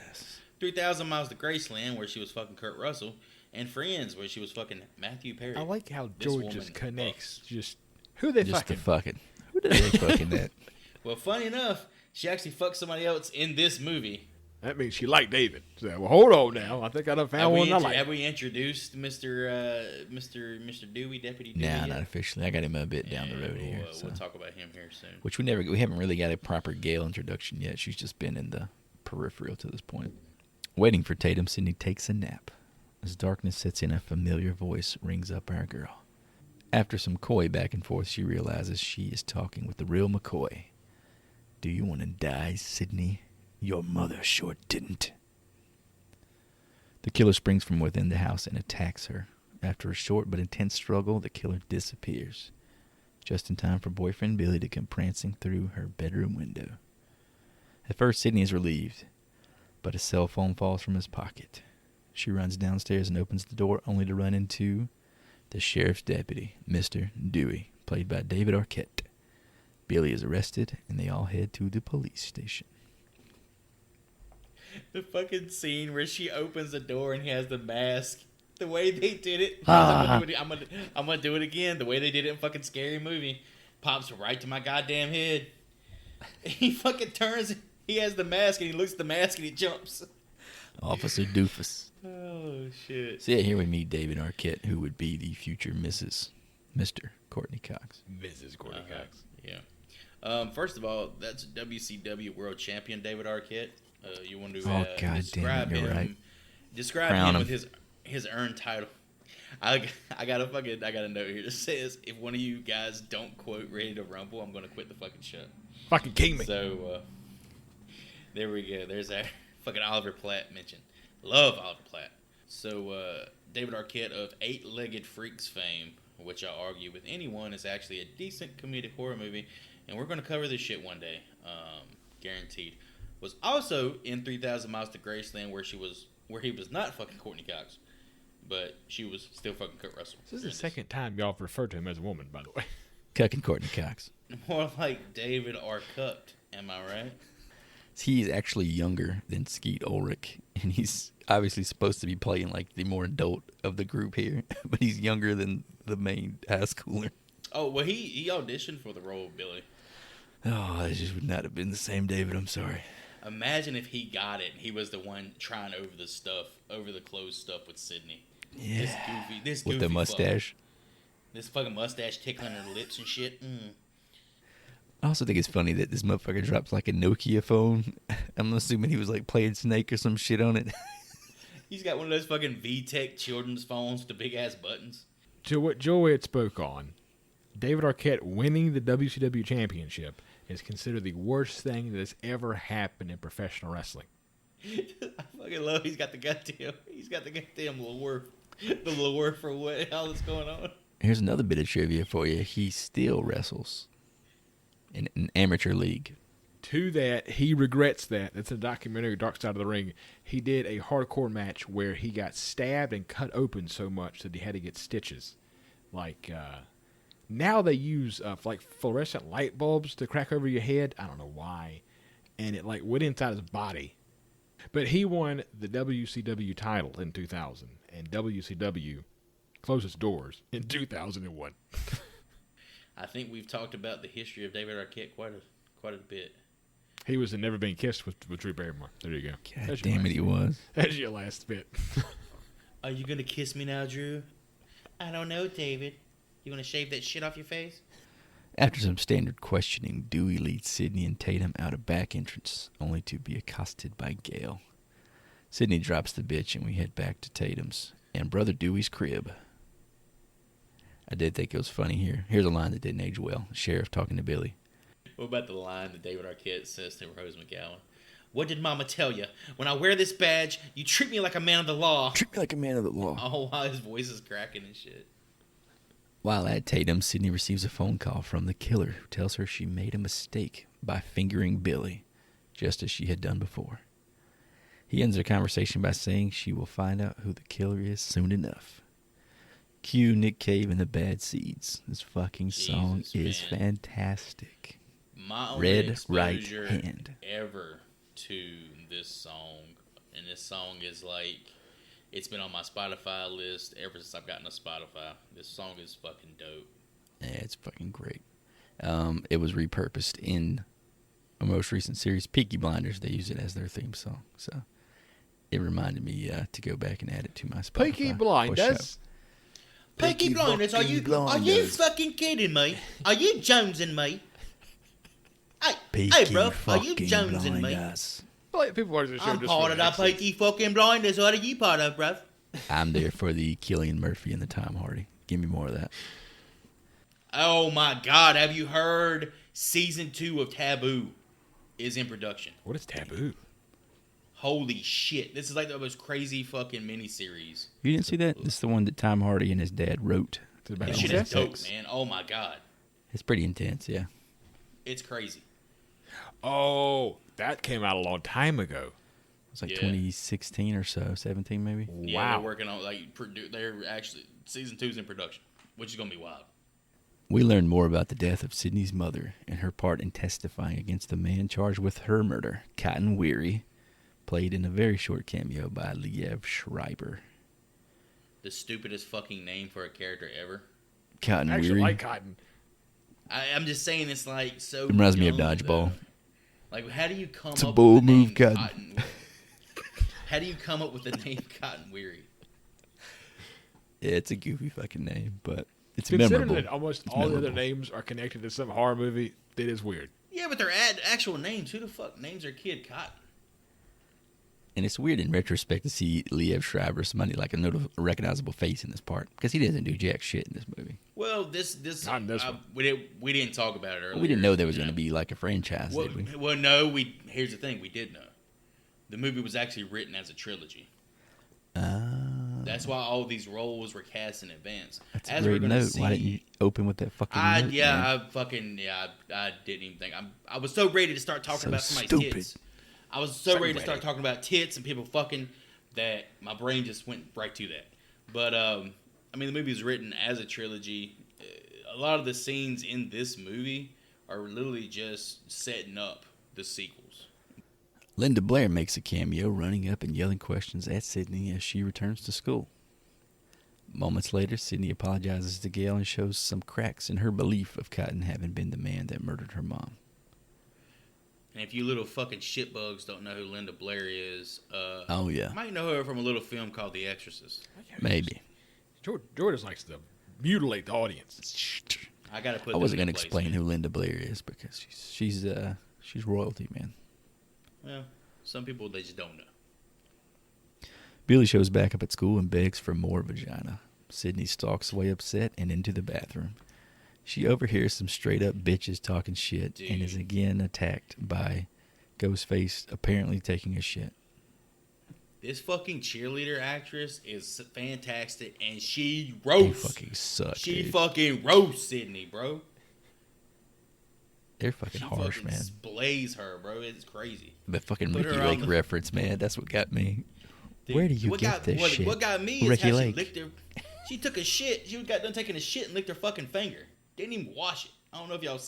3,000 Miles to Graceland, where she was fucking Kurt Russell. And Friends, where she was fucking Matthew Perry. I like how This George woman just connects. fucks. Just who they Just fucking. the fucking. Who did they fucking that? Well, funny enough, she actually fucked somebody else in this movie. That means she liked David. So, well, hold on now. I think I done found one I like. Have we introduced Mr. Dewey, Deputy Dewey? Nah, yet? not officially. I got him a bit down the Yeah, road here. So. We'll talk about him here soon. Which we haven't really got a proper Gail introduction yet. She's just been in the peripheral to this point. Waiting for Tatum, Sydney takes a nap. As darkness sets in, a familiar voice rings up our girl. After some coy back and forth, she realizes she is talking with the real McCoy. Do you want to die, Sydney? Your mother sure didn't. The killer springs from within the house and attacks her. After a short but intense struggle, the killer disappears. Just in time for boyfriend Billy to come prancing through her bedroom window. At first, Sydney is relieved, but a cell phone falls from his pocket. She runs downstairs and opens the door, only to run into the sheriff's deputy, Mr. Dewey, played by David Arquette. Billy is arrested, and they all head to the police station. The fucking scene where she opens the door and he has the mask. The way they did it. I'm gonna do it again. The way they did it in fucking Scary Movie. Pops right to my goddamn head. He fucking turns. He has the mask and he looks at the mask and he jumps. Officer Doofus. Oh, shit. So yeah, here we meet David Arquette, who would be the future Mr. Courtney Cox. Mrs. Courtney Cox. Yeah. First of all, that's WCW World Champion David Arquette. You want to God damn it, describe you're him? right. Describe Crown him him. with his earned title. I got a note here that says if one of you guys don't quote Ready to Rumble, I'm gonna quit the fucking show. Fucking king me. So there we go. There's our fucking Oliver Platt mention. Love Oliver Platt. So David Arquette of Eight-Legged Freaks fame, which I argue with anyone is actually a decent comedic horror movie, and we're gonna cover this shit one day, guaranteed. Was also in 3,000 Miles to Graceland, where he was not fucking Courtney Cox, but she was still fucking Kurt Russell. This is the second time y'all have referred to him as a woman, by the way. Cucking Courtney Cox. More like David Arquette, am I right? He's actually younger than Skeet Ulrich, and he's obviously supposed to be playing like the more adult of the group here, but he's younger than the main high schooler. Oh well, he auditioned for the role of Billy. Oh, it just would not have been the same, David. I'm sorry. Imagine if he got it and he was the one trying over the clothes stuff with Sydney. Yeah. This With goofy the mustache. This fucking mustache tickling her lips and shit. I also think it's funny that this motherfucker drops like a Nokia phone. I'm assuming he was like playing Snake or some shit on it. He's got one of those fucking VTech children's phones with the big ass buttons. To what Joey had spoke on, David Arquette winning the WCW championship is considered the worst thing that has ever happened in professional wrestling. I fucking love he's got the goddamn lure for what all that's going on. Here's another bit of trivia for you. He still wrestles in an amateur league. To that, he regrets that. It's a documentary, Dark Side of the Ring. He did a hardcore match where he got stabbed and cut open so much that he had to get stitches. Like, now they use like fluorescent light bulbs to crack over your head. I don't know why. And it like went inside his body. But he won the WCW title in 2000. And WCW closed its doors in 2001. I think we've talked about the history of David Arquette quite a bit. He was in Never Been Kissed with Drew Barrymore. There you go. God damn it, he was. That's your last bit. Are you gonna kiss me now, Drew? I don't know, David. You gonna shave that shit off your face? After some standard questioning, Dewey leads Sydney and Tatum out a back entrance, only to be accosted by Gale. Sydney drops the bitch and we head back to Tatum's and Brother Dewey's crib. I did think it was funny here. Here's a line that didn't age well. The sheriff talking to Billy. What about the line that David Arquette says to Rose McGowan? What did Mama tell you? When I wear this badge, you treat me like a man of the law. Treat me like a man of the law. Oh, while his voice is cracking and shit. While at Tatum, Sydney receives a phone call from the killer who tells her she made a mistake by fingering Billy, just as she had done before. He ends their conversation by saying she will find out who the killer is soon enough. Cue Nick Cave and the Bad Seeds. This fucking song is fantastic. My only Red Right exposure Hand ever to this song, and this song is like, it's been on my Spotify list ever since I've gotten a Spotify. This song is fucking dope. Yeah, it's fucking great. It was repurposed in a most recent series, Peaky Blinders. They use it as their theme song, so it reminded me to go back and add it to my Spotify. Peaky Blinders. Peaky Blinders, are you fucking kidding me? Are you jonesing me? Hey, bro, are you jonesing me? Well, people are just I'm part of the Peaky fucking Blinders. What are you part of, bro? I'm there for the Cillian Murphy and the Tom Hardy. Give me more of that. Oh my God, have you heard season 2 of Taboo is in production? What is Taboo? Holy shit. This is like the most crazy fucking miniseries. You didn't see that? This is the one that Tom Hardy and his dad wrote. This shit is dope, man. Oh my God. It's pretty intense, yeah. It's crazy. Oh, that came out a long time ago. It was like 2016 or so, 17 maybe. Yeah, Wow. they're working on, they're actually, season 2's in production, which is going to be wild. We learned more about the death of Sydney's mother and her part in testifying against the man charged with her murder, Cotton Weary, played in a very short cameo by Liev Schreiber. The stupidest fucking name for a character ever. Cotton I actually Weary. like Cotton. I'm just saying it's like so. It reminds me of young, Dodgeball. though. Like, how do you come It's a up bold with the move, name Cotton. How do you come up with the name Cotton Weary? Yeah, it's a goofy fucking name, but it's Considering memorable. that almost It's all the memorable. other names are connected to some horror movie, it is weird. Yeah, but they're actual names. Who the fuck names their kid Cotton? And it's weird in retrospect to see Liev Schreiber, somebody like a recognizable face in this part, because he doesn't do jack shit in this movie. Well, this Not in this one. we didn't talk about it earlier. We didn't know there was going to be like a franchise, Well, did we? well, no. Here's the thing: we did know. The movie was actually written as a trilogy. That's why all these roles were cast in advance. That's a As we're great gonna note. Why didn't you open with that fucking note, I man? didn't even think. I was so ready to start talking So about somebody's stupid. tits. I was so ready to start talking about tits and people fucking that my brain just went right to that. But I mean, the movie was written as a trilogy. A lot of the scenes in this movie are literally just setting up the sequels. Linda Blair makes a cameo, running up and yelling questions at Sydney as she returns to school. Moments later, Sydney apologizes to Gail and shows some cracks in her belief of Cotton having been the man that murdered her mom. And if you little fucking shitbugs don't know who Linda Blair is, Oh yeah, you might know her from a little film called The Exorcist. maybe. George likes to mutilate the audience. I gotta put. I wasn't going gonna to explain who Linda Blair is because she's royalty, man. Well, some people they just don't know. Billy shows back up at school and begs for more vagina. Sydney stalks away upset and into the bathroom. She overhears some straight up bitches talking shit and is again attacked by Ghostface apparently taking a shit. This fucking cheerleader actress is fantastic, and she They roasts. fucking suck. She dude. fucking roasts Sydney, bro. They're fucking She harsh, fucking man. blaze her, bro. It's crazy. The fucking Put Ricky her on Lake the- reference, man. That's what got me. Dude, Where do you what get got, this what, shit? What got me is Ricky how Lake. she licked her. She took a shit. She got done taking a shit and licked her fucking finger. Didn't even wash it. I don't know if y'all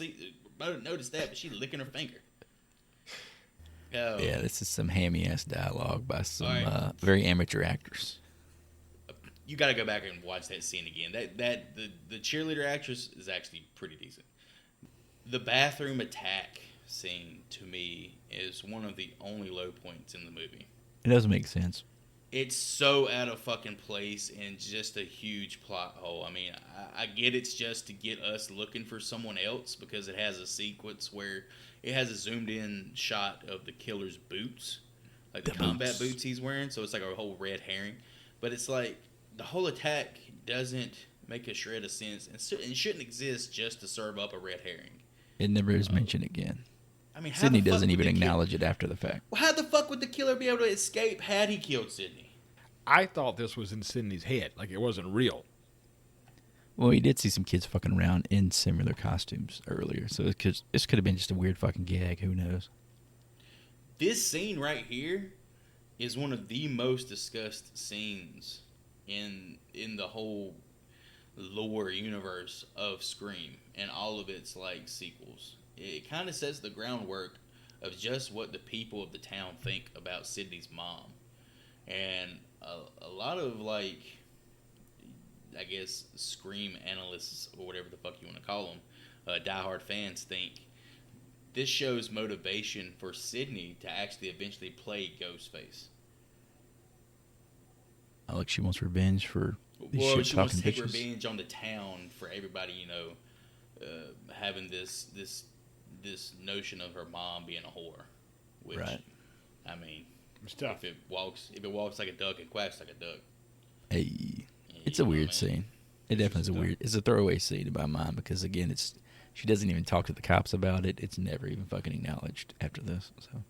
noticed that, but she licking her finger. Oh. Yeah, this is some hammy ass dialogue by some Alright. very amateur actors. You got to go back and watch that scene again. The cheerleader actress is actually pretty decent. The bathroom attack scene to me is one of the only low points in the movie. It doesn't make sense. It's so out of fucking place and just a huge plot hole. I mean, I get it's just to get us looking for someone else because it has a sequence where it has a zoomed in shot of the killer's boots, like the combat boots he's wearing. So it's like a whole red herring. But it's like the whole attack doesn't make a shred of sense and it shouldn't exist just to serve up a red herring. It never is mentioned again. I mean, how Sydney the fuck doesn't would even the acknowledge it after the fact. Well, how the fuck would the killer be able to escape had he killed Sydney? I thought this was in Sydney's head, like it wasn't real. Well, he did see some kids fucking around in similar costumes earlier, so this could have been just a weird fucking gag. Who knows? This scene right here is one of the most discussed scenes in the whole lore universe of Scream and all of its like sequels. It kind of sets the groundwork of just what the people of the town think about Sydney's mom, and a lot of like, I guess, Scream analysts or whatever the fuck you want to call them, diehard fans think this shows motivation for Sydney to actually eventually play Ghostface. Like she wants revenge for these Well, shit she wants talking to take bitches. revenge on the town for everybody, having this notion of her mom being a whore. Which, Right. I mean, It's tough. if it walks like a duck and quacks like a duck. Hey, it's you a know weird what I mean? scene. It definitely is a weird. It's a throwaway scene in my mind because again, she doesn't even talk to the cops about it. It's never even fucking acknowledged after this. So,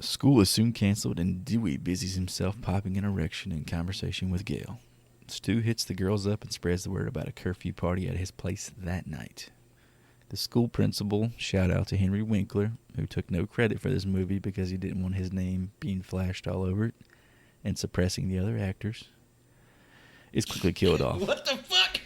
school is soon canceled, and Dewey busies himself popping an erection in conversation with Gail. Stu hits the girls up and spreads the word about a curfew party at his place that night. The school principal, shout out to Henry Winkler, who took no credit for this movie because he didn't want his name being flashed all over it and suppressing the other actors, is quickly killed off. What the fuck?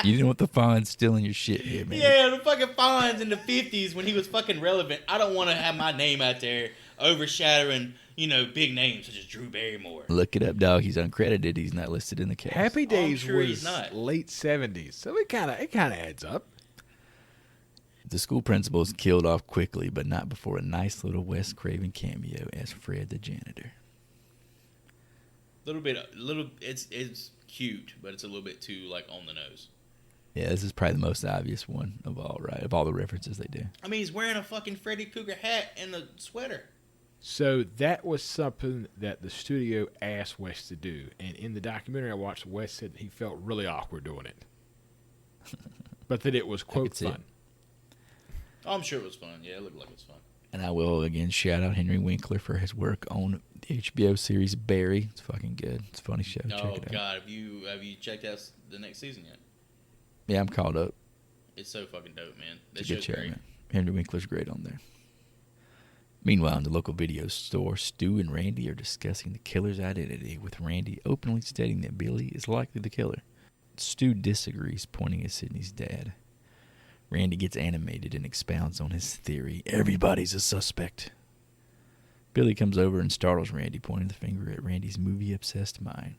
You didn't want the Fonz stealing your shit here, man. Yeah, the fucking Fonz in the 50s when he was fucking relevant. I don't want to have my name out there overshadowing, big names such as Drew Barrymore. Look it up, dog. He's uncredited. He's not listed in the cast. Happy Days sure he's was not. late 70s, so it kind of adds up. The school principal is killed off quickly, but not before a nice little Wes Craven cameo as Fred the janitor. It's cute, but it's a little bit too like on the nose. Yeah, this is probably the most obvious one of all, right? Of all the references they do. I mean, he's wearing a fucking Freddy Krueger hat and a sweater. So that was something that the studio asked Wes to do, and in the documentary I watched, Wes said that he felt really awkward doing it, but that it was quote see it. fun. Oh, I'm sure it was fun. Yeah, it looked like it was fun. And I will again shout out Henry Winkler for his work on the HBO series Barry. It's fucking good. It's a funny show. Check Oh it out. God, have you checked out the next season yet? Yeah, I'm caught up. It's so fucking dope, man. That It's a good show's show, great. man. Henry Winkler's great on there. Meanwhile, in the local video store, Stu and Randy are discussing the killer's identity, with Randy openly stating that Billy is likely the killer. Stu disagrees, pointing at Sydney's dad. Randy gets animated and expounds on his theory. Everybody's a suspect. Billy comes over and startles Randy, pointing the finger at Randy's movie-obsessed mind.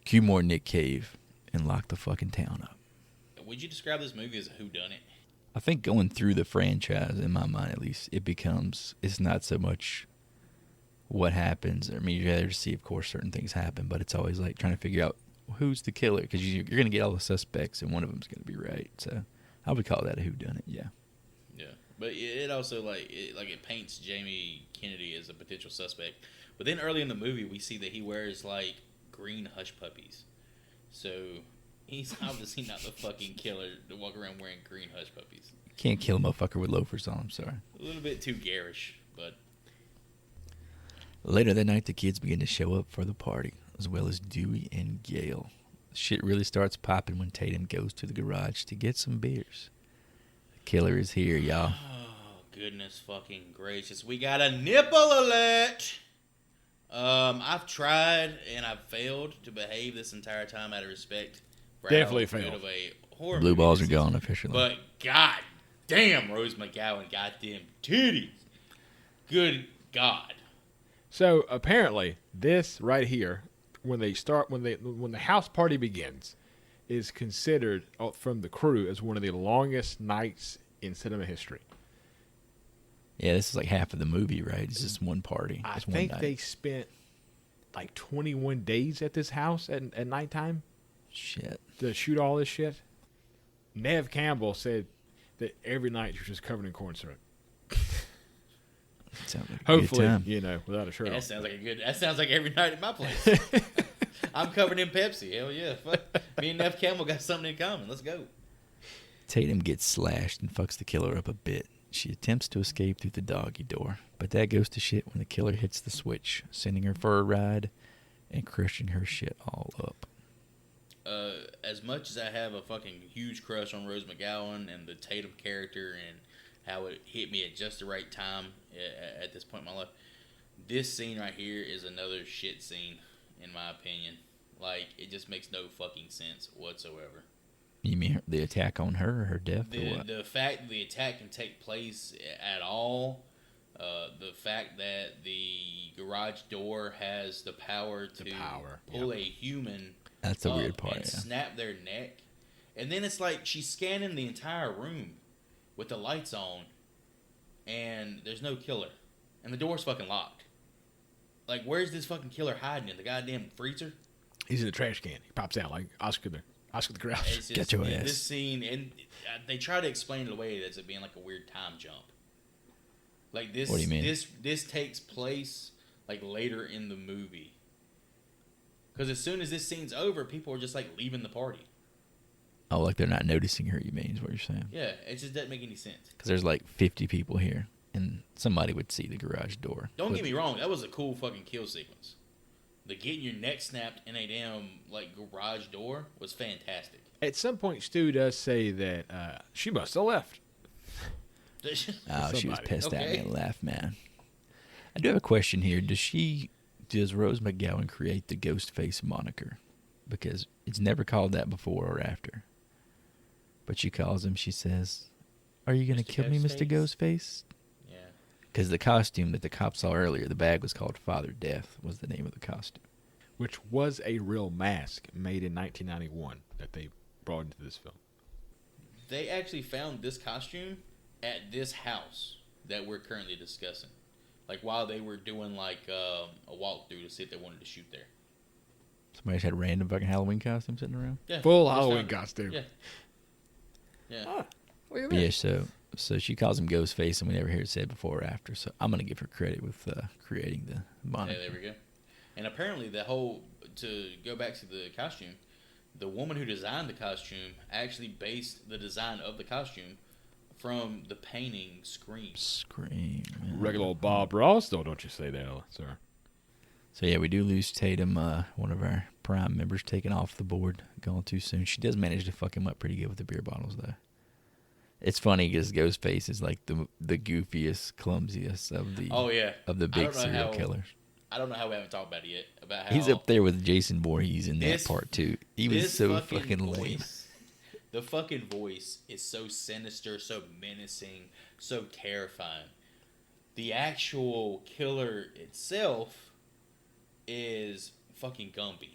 Cue more Nick Cave and lock the fucking town up. Would you describe this movie as a whodunit? I think going through the franchise, in my mind at least, it's not so much what happens. I mean, you'd rather see, of course, certain things happen, but it's always like trying to figure out who's the killer, because you're going to get all the suspects, and one of them's going to be right. So I would call that a whodunit, yeah. Yeah, but it also it paints Jamie Kennedy as a potential suspect. But then early in the movie, we see that he wears like green hush puppies, so he's obviously not the fucking killer to walk around wearing green hush puppies. Can't kill a motherfucker with loafers on, I'm sorry. A little bit too garish, but... Later that night, the kids begin to show up for the party, as well as Dewey and Gail. Shit really starts popping when Tatum goes to the garage to get some beers. The killer is here, y'all. Oh, goodness fucking gracious. We got a nipple alert! I've tried and I've failed to behave this entire time out of respect for Definitely how good failed. of a horror Blue movie balls this are is. gone officially. But god damn, Rose McGowan, goddamn titties. Good God. So apparently, this right here, when the house party begins, is considered from the crew as one of the longest nights in cinema history. Yeah, this is like half of the movie, right? It's just one party. I It's one think night. they spent like 21 days at this house at nighttime Shit. to shoot all this shit. Nev Campbell said that every night you're just covered in corn syrup. Sounds like a Hopefully, good time. without a shirt That on. sounds like that sounds like every night at my place. I'm covered in Pepsi. Hell yeah. Fuck. Me and Neff Campbell got something in common. Let's go. Tatum gets slashed and fucks the killer up a bit. She attempts to escape through the doggy door, but that goes to shit when the killer hits the switch, sending her for a ride and crushing her shit all up. As much as I have a fucking huge crush on Rose McGowan and the Tatum character and how it hit me at just the right time at this point in my life, this scene right here is another shit scene, in my opinion. Like, it just makes no fucking sense whatsoever. You mean the attack on her or her death or what? The fact that the attack can take place at all, the fact that the garage door has the power to pull a human That's the up weird part, and yeah. snap their neck. And then it's like she's scanning the entire room with the lights on, and there's no killer. And the door's fucking locked. Like, where's this fucking killer hiding? In the goddamn freezer? He's in a trash can. He pops out like Oscar the Grouch. It's just, Get your ass. This scene, and they try to explain it away as it being like a weird time jump. Like this, What do you mean? This takes place like later in the movie. Because as soon as this scene's over, people are just like leaving the party. Oh, like they're not noticing her, you mean, is what you're saying? Yeah, it just doesn't make any sense. Because there's like 50 people here, and somebody would see the garage door. Don't get me wrong, that was a cool fucking kill sequence. The getting your neck snapped in a damn like garage door was fantastic. At some point, Stu does say that she must have left. Oh, she was Somebody. pissed at me Okay. and laughed, man. I do have a question here. Does Rose McGowan create the Ghostface moniker? Because it's never called that before or after. But she calls him, she says, "Are you going to Mr. kill me, Mr. Ghostface?" Yeah. Because the costume that the cop saw earlier, the bag was called Father Death, was the name of the costume. Which was a real mask made in 1991 that they brought into this film. They actually found this costume at this house that we're currently discussing. Like while they were doing like a walkthrough to see if they wanted to shoot there. Somebody just had random fucking Halloween costume sitting around. Yeah, Full just Halloween found it. costume. Yeah. Yeah. Ah, look at But yeah, that. so she calls him Ghostface, and we never hear it said before or after. So I'm gonna give her credit with creating the moniker. Yeah, there we go. And apparently to go back to the costume, the woman who designed the costume actually based the design of the costume from the painting Scream. Scream. Yeah. Regular old Bob Ross, though, don't you say that, sir? So yeah, we do lose Tatum, one of our prime members, taken off the board, gone too soon. She does manage to fuck him up pretty good with the beer bottles, though. It's funny because Ghostface is like the goofiest, clumsiest of the of the big serial killers. I don't know how we haven't talked about it yet. About how He's up there with Jason Voorhees in that This- part too. He was this so fucking lame. voice, the fucking voice is so sinister, so menacing, so terrifying. The actual killer itself is fucking Gumby.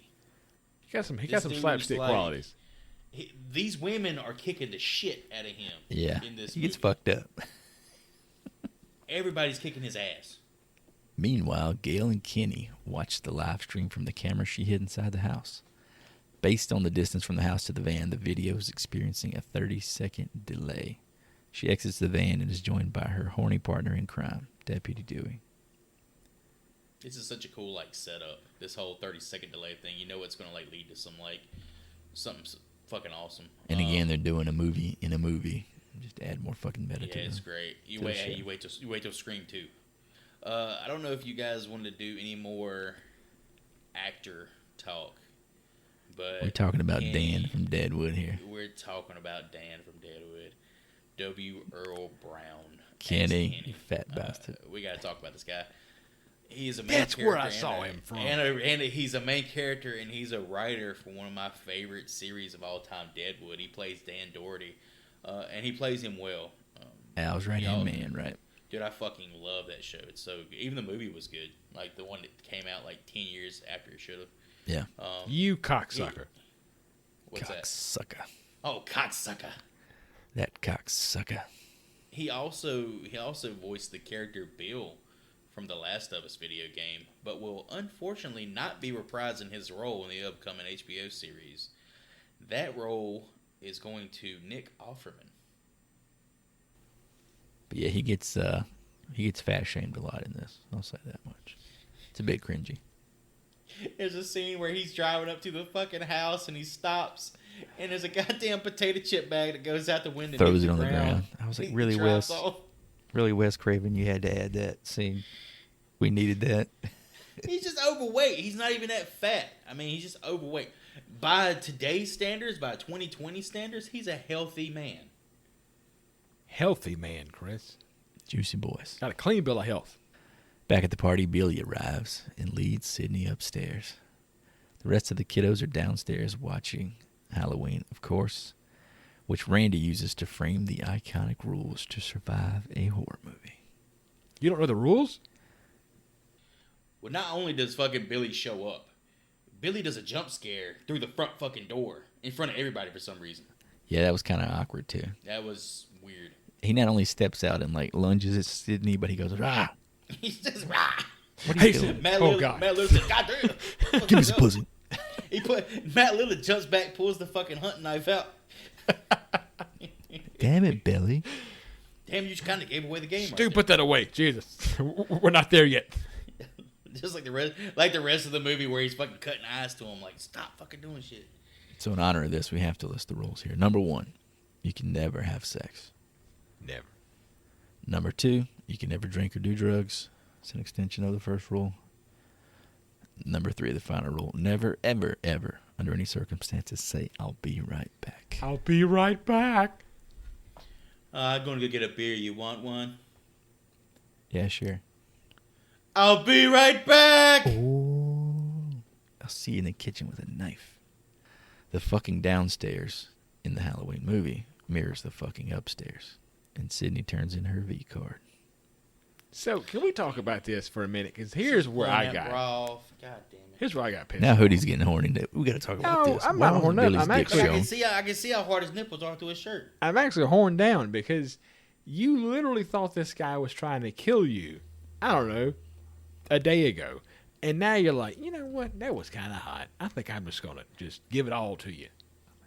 He got some This slapstick dude's like- qualities. These women are kicking the shit out of him. Yeah, in this he gets movie. fucked up. Everybody's kicking his ass. Meanwhile, Gail and Kenny watch the live stream from the camera she hid inside the house. Based on the distance from the house to the van, the video is experiencing a 30-second delay. She exits the van and is joined by her horny partner in crime, Deputy Dewey. This is such a cool setup. This whole 30-second delay thing. You know it's gonna lead to something fucking awesome. And again, they're doing a movie in a movie. Just to add more fucking meta to Yeah, it's them. great. You wait till Scream 2. I don't know if you guys wanted to do any more actor talk, but We're talking about Dan from Deadwood here. We're talking about Dan from Deadwood. W. Earl Brown. Kenny, you fat bastard. We got to talk about this guy. He's a main That's character. where I saw him from. And he's a main character, and he's a writer for one of my favorite series of all time, Deadwood. He plays Dan Doherty, and he plays him well. Al's right-hand man, right? Dude, I fucking love that show. It's so good. Even the movie was good. Like the one that came out 10 years after it should have. Yeah. You cocksucker. What's that? Cocksucker. Oh, cocksucker. That cocksucker. He also voiced the character Bill from the Last of Us video game, but will unfortunately not be reprising his role in the upcoming HBO series. That role is going to Nick Offerman. But yeah, he gets fat shamed a lot in this. I'll say that much. It's a bit cringy. There's a scene where he's driving up to the fucking house and he stops, and there's a goddamn potato chip bag that goes out the window. Throws it on the ground. I was like, He really, drives Wes? off. Really, Wes Craven, you had to add that scene. We needed that. He's just overweight. He's not even that fat. I mean, he's just overweight. By today's standards, by 2020 standards, he's a healthy man. Healthy man, Chris. Juicy boys. Got a clean bill of health. Back at the party, Billy arrives and leads Sydney upstairs. The rest of the kiddos are downstairs watching Halloween, of course, which Randy uses to frame the iconic rules to survive a horror movie. You don't know the rules? Well, not only does fucking Billy show up, Billy does a jump scare through the front fucking door in front of everybody for some reason. Yeah, that was kind of awkward, too. That was weird. He not only steps out and, lunges at Sydney, but he goes, rah! He's just rah. What are you doing? Matt Oh, Lillard, God. Matt Lillard said, "Goddamn, Give me some pussy. Matt Lillard jumps back, pulls the fucking hunting knife out. Damn it, Billy. Damn, you just kind of gave away the game. Dude, put that away. Jesus. We're not there yet. Just like the rest of the movie where he's fucking cutting eyes to him, stop fucking doing shit. So in honor of this, we have to list the rules here. Number 1, you can never have sex. Never. Number 2, you can never drink or do drugs. It's an extension of the first rule. Number 3, the final rule. Never, ever, ever, under any circumstances, say, I'll be right back. I'll be right back. I'm going to go get a beer. You want one? Yeah, sure. I'll be right back! Oh, I'll see you in the kitchen with a knife. The fucking downstairs in the Halloween movie mirrors the fucking upstairs. And Sydney turns in her V card. So, can we talk about this for a minute? Because here's where I got. God damn it. Here's where I got pissed. Now Hoodie's getting horny. We got to talk about No, this. I'm Why not was horned up. Billy's I'm dick actually- shown? I can see how hard his nipples are through his shirt. I'm actually horned down because you literally thought this guy was trying to kill you, I don't know, a day ago. And now you're like, you know what? That was kind of hot. I think I'm just going to just give it all to you.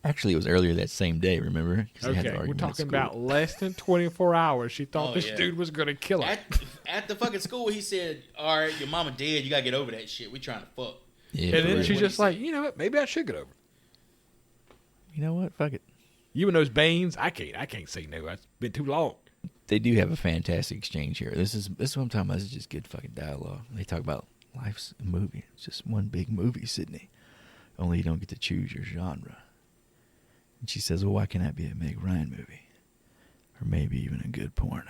Actually, it was earlier that same day, remember? 'Cause they had the Okay, we're argument at talking school. about less than 24 hours. She thought Oh, this yeah. dude was going to kill her. At the fucking school, he said, all right, your mama dead. You got to get over that shit. We trying to fuck. Yeah, And for then real. she's What just he like, said. you know what? Maybe I should get over it. You know what? Fuck it. You and those Banes, I can't say no. It's been too long. They do have a fantastic exchange here. This is what I'm talking about. This is just good fucking dialogue. They talk about life's a movie. It's just one big movie, Sydney. Only you don't get to choose your genre. And she says, well, why can't that be a Meg Ryan movie? Or maybe even a good porno.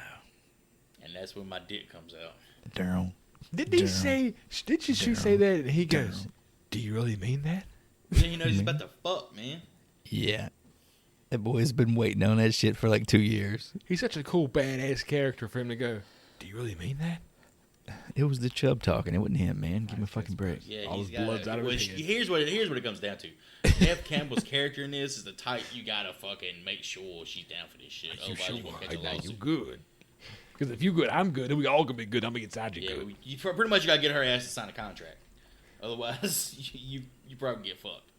And that's when my dick comes out. Daryl. Did he Daryl. say, did she Daryl. say that? And he goes, Daryl. do you really mean that? Then you know he's about to fuck, man. Yeah. That boy's been waiting on that shit for like 2 years. He's such a cool, badass character for him to go, do you really mean that? It was the chub talking. It wasn't him, man. Give him a fucking break. Yeah, All he's his got blood's out of his head. Here's what it comes down to. Nev Campbell's character in this is the type you gotta fucking make sure she's down for this shit. You Otherwise, sure? you're gonna catch a Now you lawsuit. good. Because if you good, I'm good. Then we all gonna be good. I'm gonna get Sajid Yeah, good. you pretty much gotta get her ass to sign a contract. Otherwise, you probably get fucked.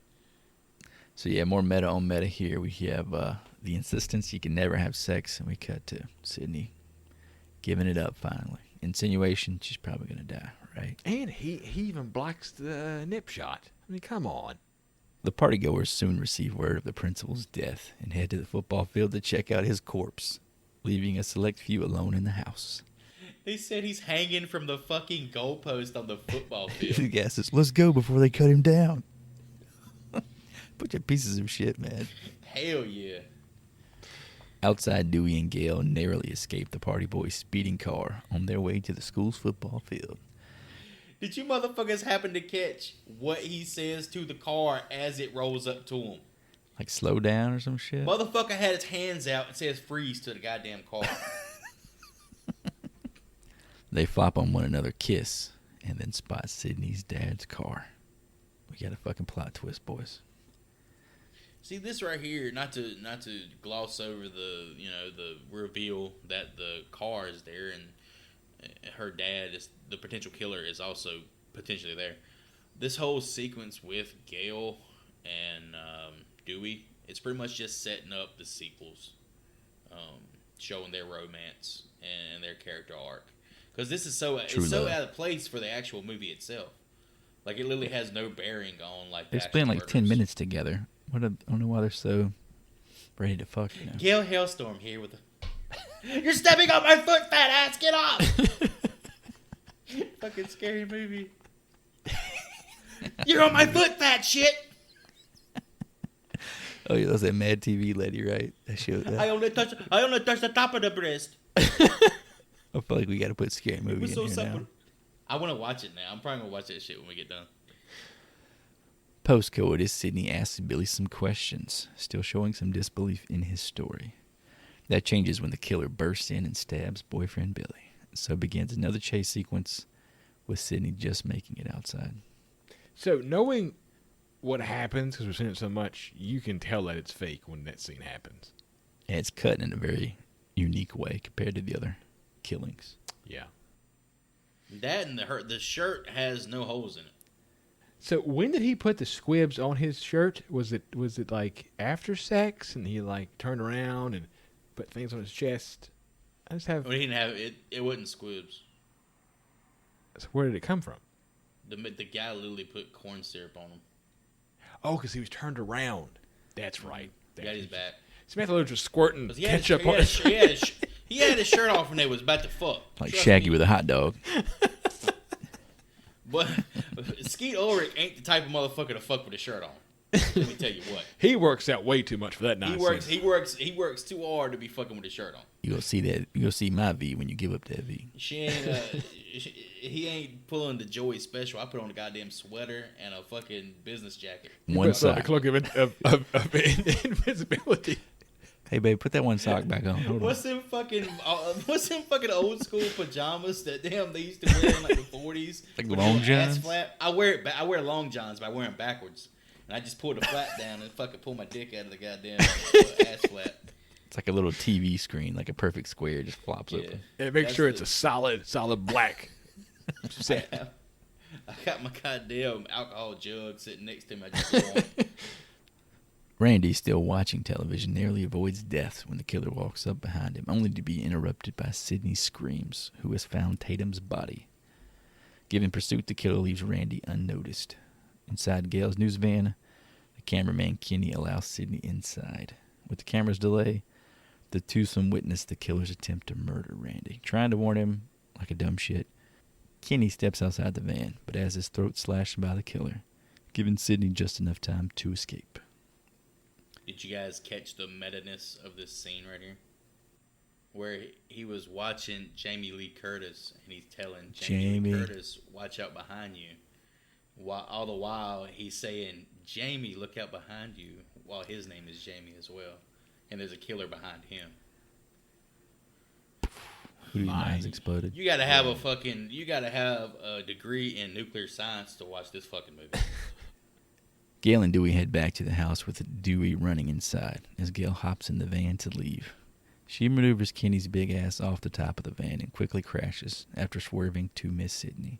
So yeah, more meta on meta here. We have the insistence you can never have sex, and we cut to Sydney giving it up finally. Insinuation she's probably gonna die, right? And he even blocks the nip shot. I mean, come on. The partygoers soon receive word of the principal's death and head to the football field to check out his corpse, leaving a select few alone in the house. They said he's hanging from the fucking goalpost on the football The field. guy says, "Let's go before they cut him down." Bunch of pieces of shit, man. Hell yeah. Outside, Dewey and Gail narrowly escape the party boys' speeding car on their way to the school's football field. Did you motherfuckers happen to catch what he says to the car as it rolls up to him? Like slow down or some shit? Motherfucker had his hands out and says freeze to the goddamn car. They flop on one another, kiss, and then spot Sydney's dad's car. We got a fucking plot twist, boys. See this right here, not to gloss over the the reveal that the car is there and her dad is the potential killer is also potentially there. This whole sequence with Gail and Dewey, it's pretty much just setting up the sequels, showing their romance and their character arc. Because this is it's so out of place for the actual movie itself. Like it literally has no bearing on like. They spent like 10 minutes together. I don't know why they're so ready to fuck. You know? Gail Hailstorm here with You're stepping on my foot, fat ass! Get off! Fucking scary movie. You're on my foot, fat shit! Oh, yeah, that was that Mad TV lady, right? That showed that. I only touch the top of the breast. I feel like we got to put scary movie It was in so here simple. now. I want to watch it now. I'm probably gonna watch that shit when we get done. Post-coitus, Sydney asks Billy some questions, still showing some disbelief in his story. That changes when the killer bursts in and stabs boyfriend Billy. So begins another chase sequence with Sydney just making it outside. So knowing what happens, because we've seen it so much, you can tell that it's fake when that scene happens. And it's cut in a very unique way compared to the other killings. Yeah. That and the shirt has no holes in it. So when did he put the squibs on his shirt? Was it like after sex and he like turned around and put things on his chest? I just have. Well, he didn't have it. It wasn't squibs. So where did it come from? The guy literally put corn syrup on him. Oh, because he was turned around. That's right. He got his back. Samantha Lewis was squirting 'Cause he had ketchup on his he had his shirt off when they was about to fuck. Like Trust Shaggy me. with a hot dog. But Skeet Ulrich ain't the type of motherfucker to fuck with his shirt on. Let me tell you what. He works out way too much for that nonsense. He works too hard to be fucking with his shirt on. You gonna see that? You gonna see my V when you give up that V. She ain't. He ain't pulling the Joey special. I put on a goddamn sweater and a fucking business jacket. One Puts on a sock. cloak of invisibility. Hey, babe, put that one sock back on. Hold on. What's them fucking old school pajamas that they used to wear in like the 40s? Like With long the ass johns? flap? I wear long johns, but I wear them backwards. And I just pull the flap down and fucking pull my dick out of the goddamn ass flap. It's like a little TV screen, like a perfect square, just flops Yeah. open. And make That's sure it's the- a solid black set. I got my goddamn alcohol jug sitting next to me. I just pour on it. Randy, still watching television, narrowly avoids death when the killer walks up behind him, only to be interrupted by Sydney's screams, who has found Tatum's body. Given pursuit, the killer leaves Randy unnoticed. Inside Gail's news van, the cameraman Kenny allows Sydney inside. With the camera's delay, the twosome witness the killer's attempt to murder Randy. Trying to warn him, like a dumb shit, Kenny steps outside the van, but has his throat slashed by the killer, giving Sydney just enough time to escape. Did you guys catch the meta-ness of this scene right here? Where he was watching Jamie Lee Curtis, and he's telling Jamie Lee Curtis, watch out behind you. While, all the while, he's saying, Jamie, look out behind you, while his name is Jamie as well. And there's a killer behind him. Whose minds exploded. You gotta have a degree in nuclear science to watch this fucking movie. Gail and Dewey head back to the house with Dewey running inside as Gail hops in the van to leave. She maneuvers Kenny's big ass off the top of the van and quickly crashes after swerving to miss Sydney.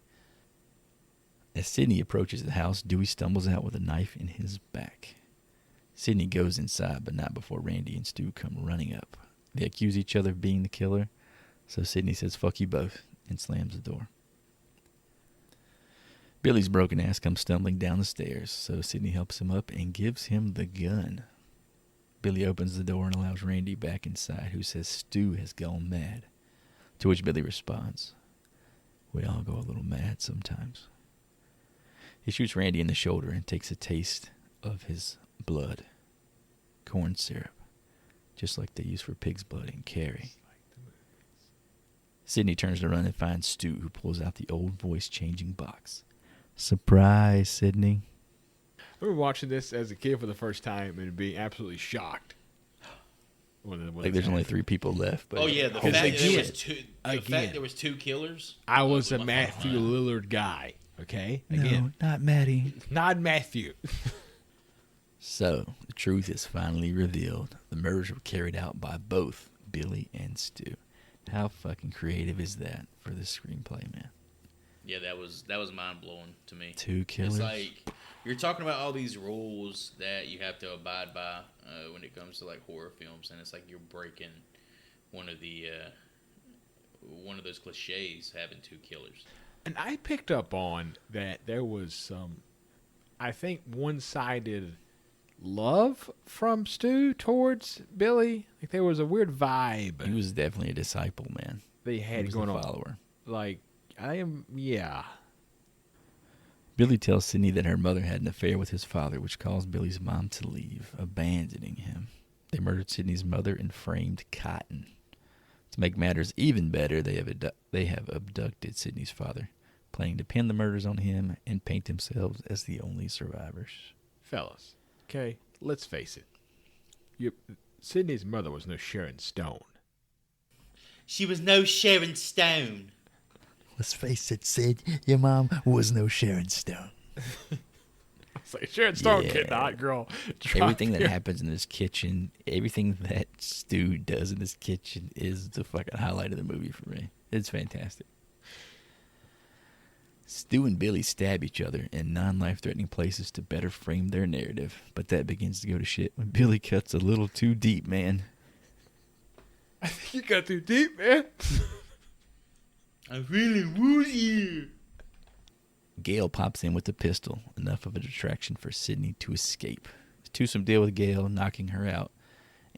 As Sydney approaches the house, Dewey stumbles out with a knife in his back. Sydney goes inside, but not before Randy and Stu come running up. They accuse each other of being the killer, so Sydney says, "Fuck you both," and slams the door. Billy's broken ass comes stumbling down the stairs, so Sydney helps him up and gives him the gun. Billy opens the door and allows Randy back inside, who says Stu has gone mad, to which Billy responds, "We all go a little mad sometimes." He shoots Randy in the shoulder and takes a taste of his blood. Corn syrup, just like they use for pig's blood in Carrie. Sydney turns to run and finds Stu, who pulls out the old voice-changing box. Surprise, Sydney. I remember watching this as a kid for the first time and being absolutely shocked. Like there's only 3 people left. But the fact there was 2 killers. I was a Matthew Lillard guy. Okay, again, no, not Maddie. Not Matthew. So the truth is finally revealed. The murders were carried out by both Billy and Stu. How fucking creative is that for the screenplay, man? Yeah, that was mind blowing to me. 2 killers. It's like you're talking about all these rules that you have to abide by when it comes to like horror films, and it's like you're breaking one of those cliches, having 2 killers. And I picked up on that there was some, I think, one-sided love from Stu towards Billy. Like there was a weird vibe. He was definitely a disciple, man. They had going on. Follower. Like Billy tells Sydney that her mother had an affair with his father, which caused Billy's mom to leave, abandoning him. They murdered Sydney's mother and framed Cotton. To make matters even better, they have abducted Sydney's father, planning to pin the murders on him and paint themselves as the only survivors. Fellas, okay, let's face it. Sydney's mother was no Sharon Stone. She was no Sharon Stone. Let's face it, Sid, your mom was no Sharon Stone. It's like Sharon Stone kid, the hot girl. Everything that happens in this kitchen, everything that Stu does in this kitchen is the fucking highlight of the movie for me. It's fantastic. Stu and Billy stab each other in non-life-threatening places to better frame their narrative, but that begins to go to shit when Billy cuts a little too deep, man. I think you got too deep, man. I really would you. Gail pops in with a pistol, enough of a distraction for Sydney to escape. Twosome deal with Gail, knocking her out,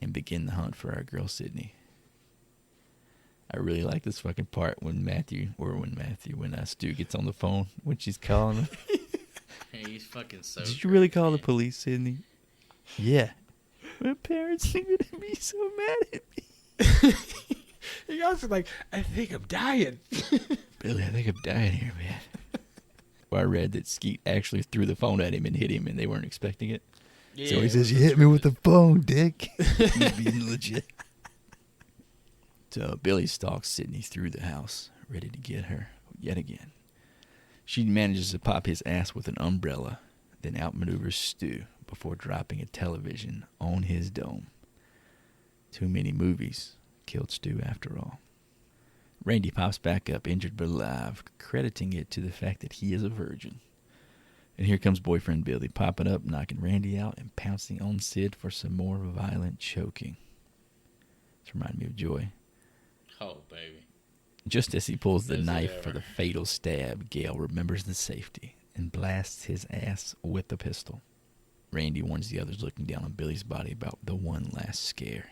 and begin the hunt for our girl Sydney. I really like this fucking part when Stu gets on the phone when she's calling him. Hey, he's fucking so. Did you really call the police, Sydney? Yeah. My parents are gonna be so mad at me. He also like, I think I'm dying. Billy, I think I'm dying here, man. Well, I read that Skeet actually threw the phone at him and hit him, and they weren't expecting it. Yeah, so he says, "You hit me with the phone, dick." He's being legit. So Billy stalks Sydney through the house, ready to get her yet again. She manages to pop his ass with an umbrella, then outmaneuvers Stu before dropping a television on his dome. Too many movies killed Stu after all. Randy pops back up, injured but alive, crediting it to the fact that he is a virgin. And here comes boyfriend Billy, popping up, knocking Randy out, and pouncing on Sid for some more violent choking. This reminded me of Joy. Oh, baby. Just as he pulls the knife for the fatal stab, Gail remembers the safety and blasts his ass with the pistol. Randy warns the others looking down on Billy's body about the one last scare.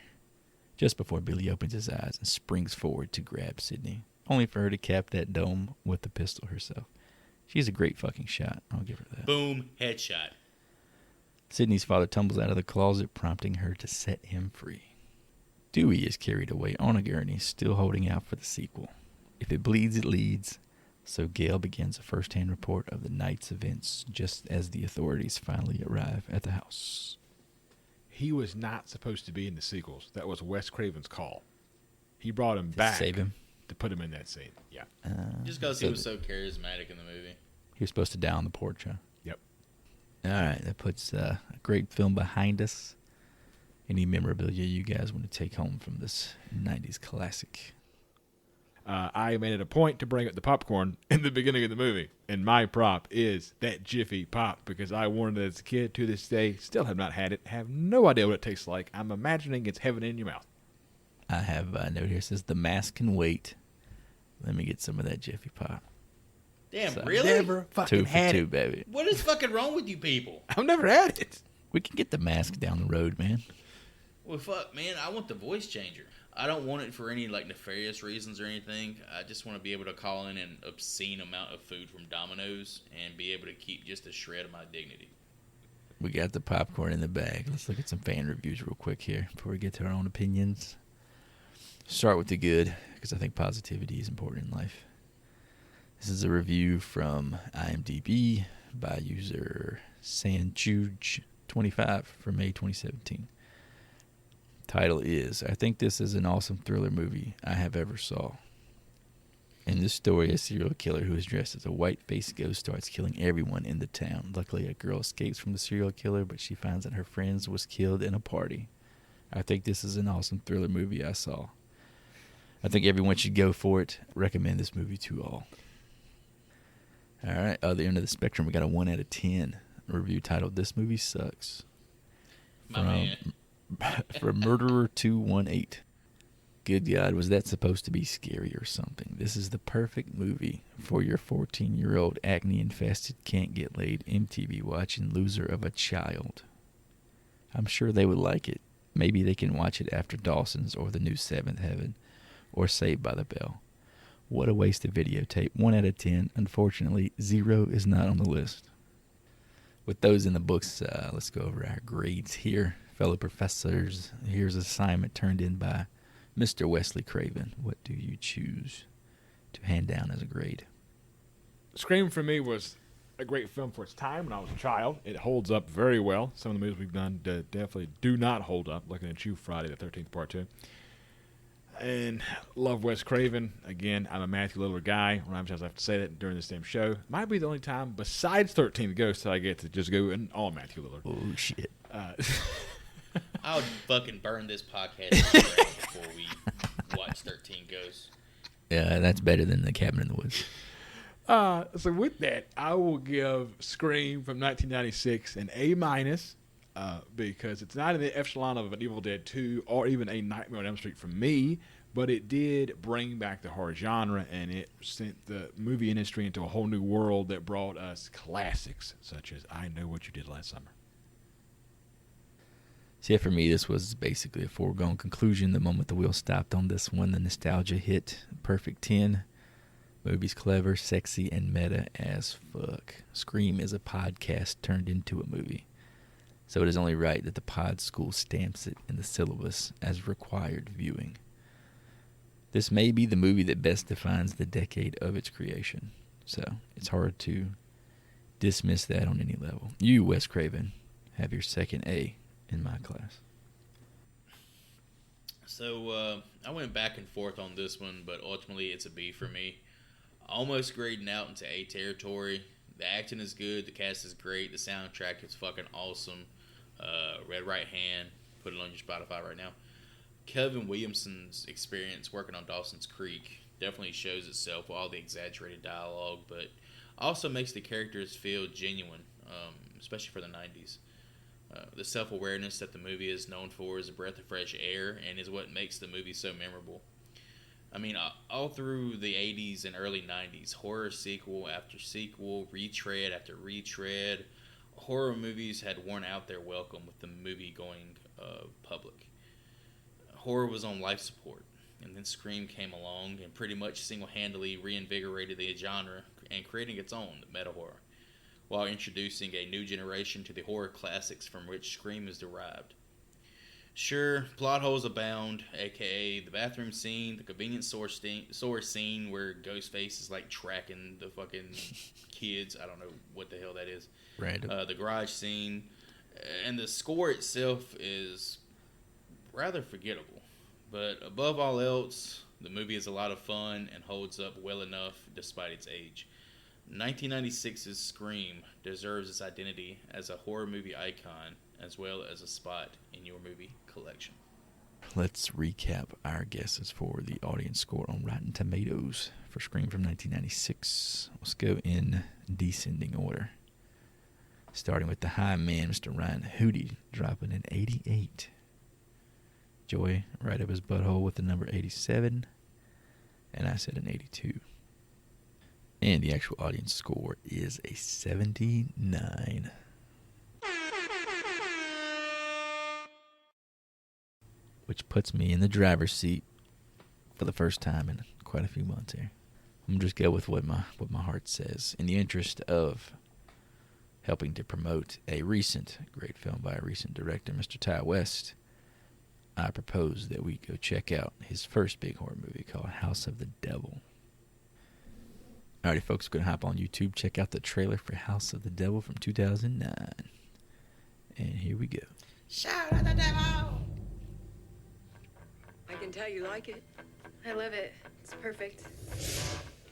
Just before Billy opens his eyes and springs forward to grab Sydney, only for her to cap that dome with the pistol herself. She's a great fucking shot. I'll give her that. Boom, headshot. Sydney's father tumbles out of the closet, prompting her to set him free. Dewey is carried away on a gurney, still holding out for the sequel. If it bleeds, it leads. So Gail begins a first-hand report of the night's events just as the authorities finally arrive at the house. He was not supposed to be in the sequels. That was Wes Craven's call. He brought him back. Save him. to put him in that scene. Yeah. Just because he was so charismatic in the movie. He was supposed to die on the porch, huh? Yep. All right, that puts a great film behind us. Any memorabilia you guys want to take home from this 90s classic? I made it a point to bring up the popcorn in the beginning of the movie, and my prop is that Jiffy Pop because I wanted it as a kid. To this day, still have not had it. Have no idea what it tastes like. I'm imagining it's heaven in your mouth. I have a note here that says the mask can wait. Let me get some of that Jiffy Pop. Damn, So, really? Never fucking 2 for had 2, it. baby. What is fucking wrong with you people? I've never had it. We can get the mask down the road, man. Well, fuck, man, I want the voice changer. I don't want it for any, like, nefarious reasons or anything. I just want to be able to call in an obscene amount of food from Domino's and be able to keep just a shred of my dignity. We got the popcorn in the bag. Let's look at some fan reviews real quick here before we get to our own opinions. Start with the good, because I think positivity is important in life. This is a review from IMDb by user Sanchuge25 from May 2017. Title is, I think this is an awesome thriller movie I have ever saw. In this story, a serial killer who is dressed as a white-faced ghost starts killing everyone in the town. Luckily, a girl escapes from the serial killer, but she finds that her friend was killed in a party. I think this is an awesome thriller movie I saw. I think everyone should go for it. Recommend this movie to all. All right, other end of the spectrum, we got a 1 out of 10 review titled, This Movie Sucks. My man. From Murderer218. Good God, was that supposed to be scary or something? This is the perfect movie for your 14-year-old acne-infested, can't-get-laid, MTV-watching loser of a child. I'm sure they would like it. Maybe they can watch it after Dawson's or the new Seventh Heaven or Saved by the Bell. What a waste of videotape. 1 out of 10. Unfortunately, 0 is not on the list. With those in the books, let's go over our grades here. Fellow professors, here's an assignment turned in by Mr. Wesley Craven. What do you choose to hand down as a grade? Scream for me was a great film for its time when I was a child. It holds up very well. Some of the movies we've done definitely do not hold up. Looking at you, Friday the 13th, Part 2. And love Wes Craven. Again, I'm a Matthew Lillard guy. How many times I have to say that during this damn show. Might be the only time besides 13 Ghosts that I get to just go in all Matthew Lillard. Oh, shit. I would fucking burn this podcast before we watch 13 Ghosts. Yeah, that's better than The Cabin in the Woods. So with that, I will give Scream from 1996 an A-, because it's not in the echelon of an Evil Dead 2 or even a Nightmare on Elm Street for me, but it did bring back the horror genre, and it sent the movie industry into a whole new world that brought us classics such as I Know What You Did Last Summer. So yeah, for me, this was basically a foregone conclusion. The moment the wheel stopped on this one, the nostalgia hit. Perfect 10. Movie's clever, sexy, and meta as fuck. Scream is a podcast turned into a movie. So it is only right that the pod school stamps it in the syllabus as required viewing. This may be the movie that best defines the decade of its creation. So it's hard to dismiss that on any level. You, Wes Craven, have your second A in my class. So I went back and forth on this one, but ultimately it's a B for me. Almost grading out into A territory. The acting is good, the cast is great, the soundtrack is fucking awesome. Red Right Hand, put it on your Spotify right now. Kevin Williamson's experience working on Dawson's Creek definitely shows itself with all the exaggerated dialogue, but also makes the characters feel genuine, especially for the 90s. The self-awareness that the movie is known for is a breath of fresh air and is what makes the movie so memorable. I mean, all through the 80s and early 90s, horror sequel after sequel, retread after retread, horror movies had worn out their welcome with the movie-going public. Horror was on life support, and then Scream came along and pretty much single-handedly reinvigorated the genre and creating its own, the meta-horror, while introducing a new generation to the horror classics from which Scream is derived. Sure, plot holes abound, aka the bathroom scene, the convenience store scene where Ghostface is like tracking the fucking kids. I don't know what the hell that is. Random. The garage scene, and the score itself is rather forgettable. But above all else, The movie is a lot of fun and holds up well enough despite its age. 1996's Scream deserves its identity as a horror movie icon as well as a spot in your movie collection. Let's recap our guesses for the audience score on Rotten Tomatoes for Scream from 1996. Let's go in descending order. Starting with the high man, Mr. Ryan Hootie, dropping an 88. Joy right up his butthole with the number 87. And I said an 82. And the actual audience score is a 79. Which puts me in the driver's seat for the first time in quite a few months here. I'm just go with what my heart says. In the interest of helping to promote a recent great film by a recent director, Mr. Ty West, I propose that we go check out his first big horror movie called House of the Devil. Alrighty, folks, we're going to hop on YouTube, check out the trailer for House of the Devil from 2009. And here we go. Shout at the devil! I can tell you like it. I love it. It's perfect.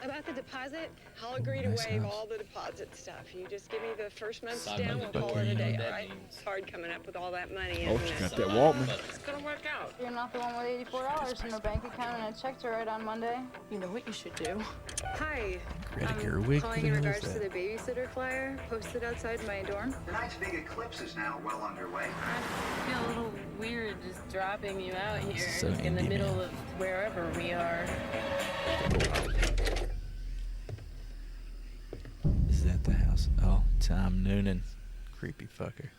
About the deposit, I'll agree to Nice waive house. all the deposit stuff. You just give me the first month's Side down, we'll motherfucker, call it you a know day, what all that right? means. It's hard coming up with all that money, Oh, isn't she it? got that Waltman. It's gonna work out. You're not the one with $84 in the bank account and I checked her right on Monday. You know what you should do? Hi, Greta I'm Gerwig, calling who in the hell is regards to that? the babysitter flyer posted outside my dorm. Tonight's big eclipse is now well underway. I feel a little weird just dropping you out here So in the indie, middle man. of wherever we are. Is that the house? Oh, Tom Noonan. Creepy fucker.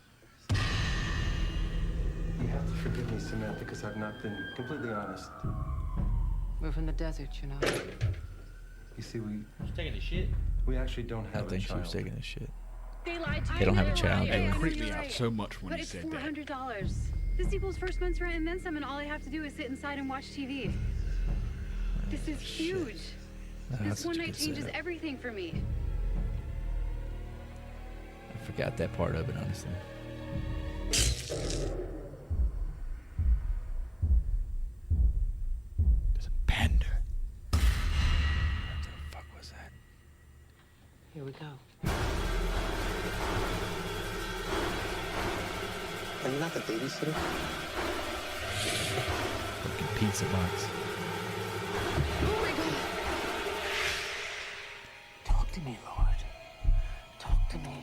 You have to forgive me, Samantha, because I've not been completely honest. We're from the desert, you know. You see, She's taking a shit. we actually don't I have a think she child. was taking a shit. They lied to They don't have a you. child, do It they? creeped me out so much when But he it's said that. $400. This equals first month's rent and then some, and all I have to do is sit inside and watch TV. This is huge. Oh, that's This such one a night good changes setup. everything for me. I forgot that part of it, honestly. There's a panda. What the fuck was that? Here we go. Are you not the babysitter? Fucking pizza box. Talk to me, Lord. Talk to me.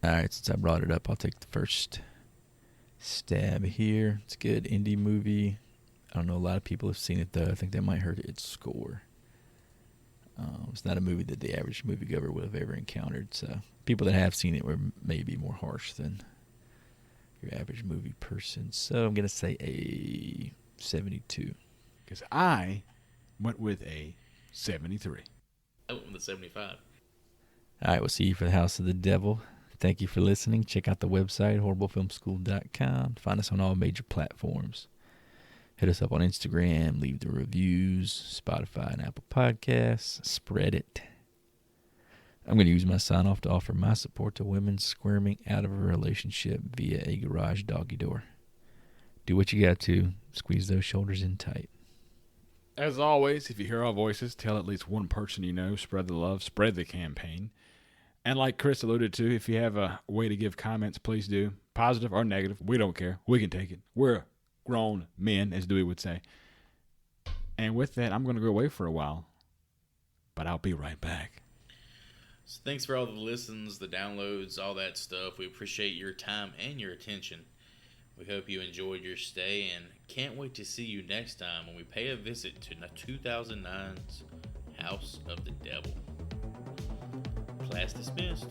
Alright, since I brought it up, I'll take the first stab here. It's a good indie movie. I don't know, a lot of people have seen it, though. I think that might hurt its score. It's not a movie that the average moviegoer would have ever encountered, so people that have seen it were maybe more harsh than your average movie person. So I'm going to say a 72. Because I went with a 73. I went with the 75. Alright, we'll see you for the House of the Devil. Thank you for listening. Check out the website, horriblefilmschool.com. Find us on all major platforms. Hit us up on Instagram. Leave the reviews. Spotify and Apple Podcasts. Spread it. I'm going to use my sign-off to offer my support to women squirming out of a relationship via a garage doggy door. Do what you got to. Squeeze those shoulders in tight. As always, if you hear our voices, tell at least one person you know. Spread the love. Spread the campaign. And like Chris alluded to, if you have a way to give comments, please do. Positive or negative, we don't care. We can take it. We're grown men, as Dewey would say. And with that, I'm going to go away for a while. But I'll be right back. So thanks for all the listens, the downloads, all that stuff. We appreciate your time and your attention. We hope you enjoyed your stay and can't wait to see you next time when we pay a visit to 2009's House of the Devil. Class dismissed.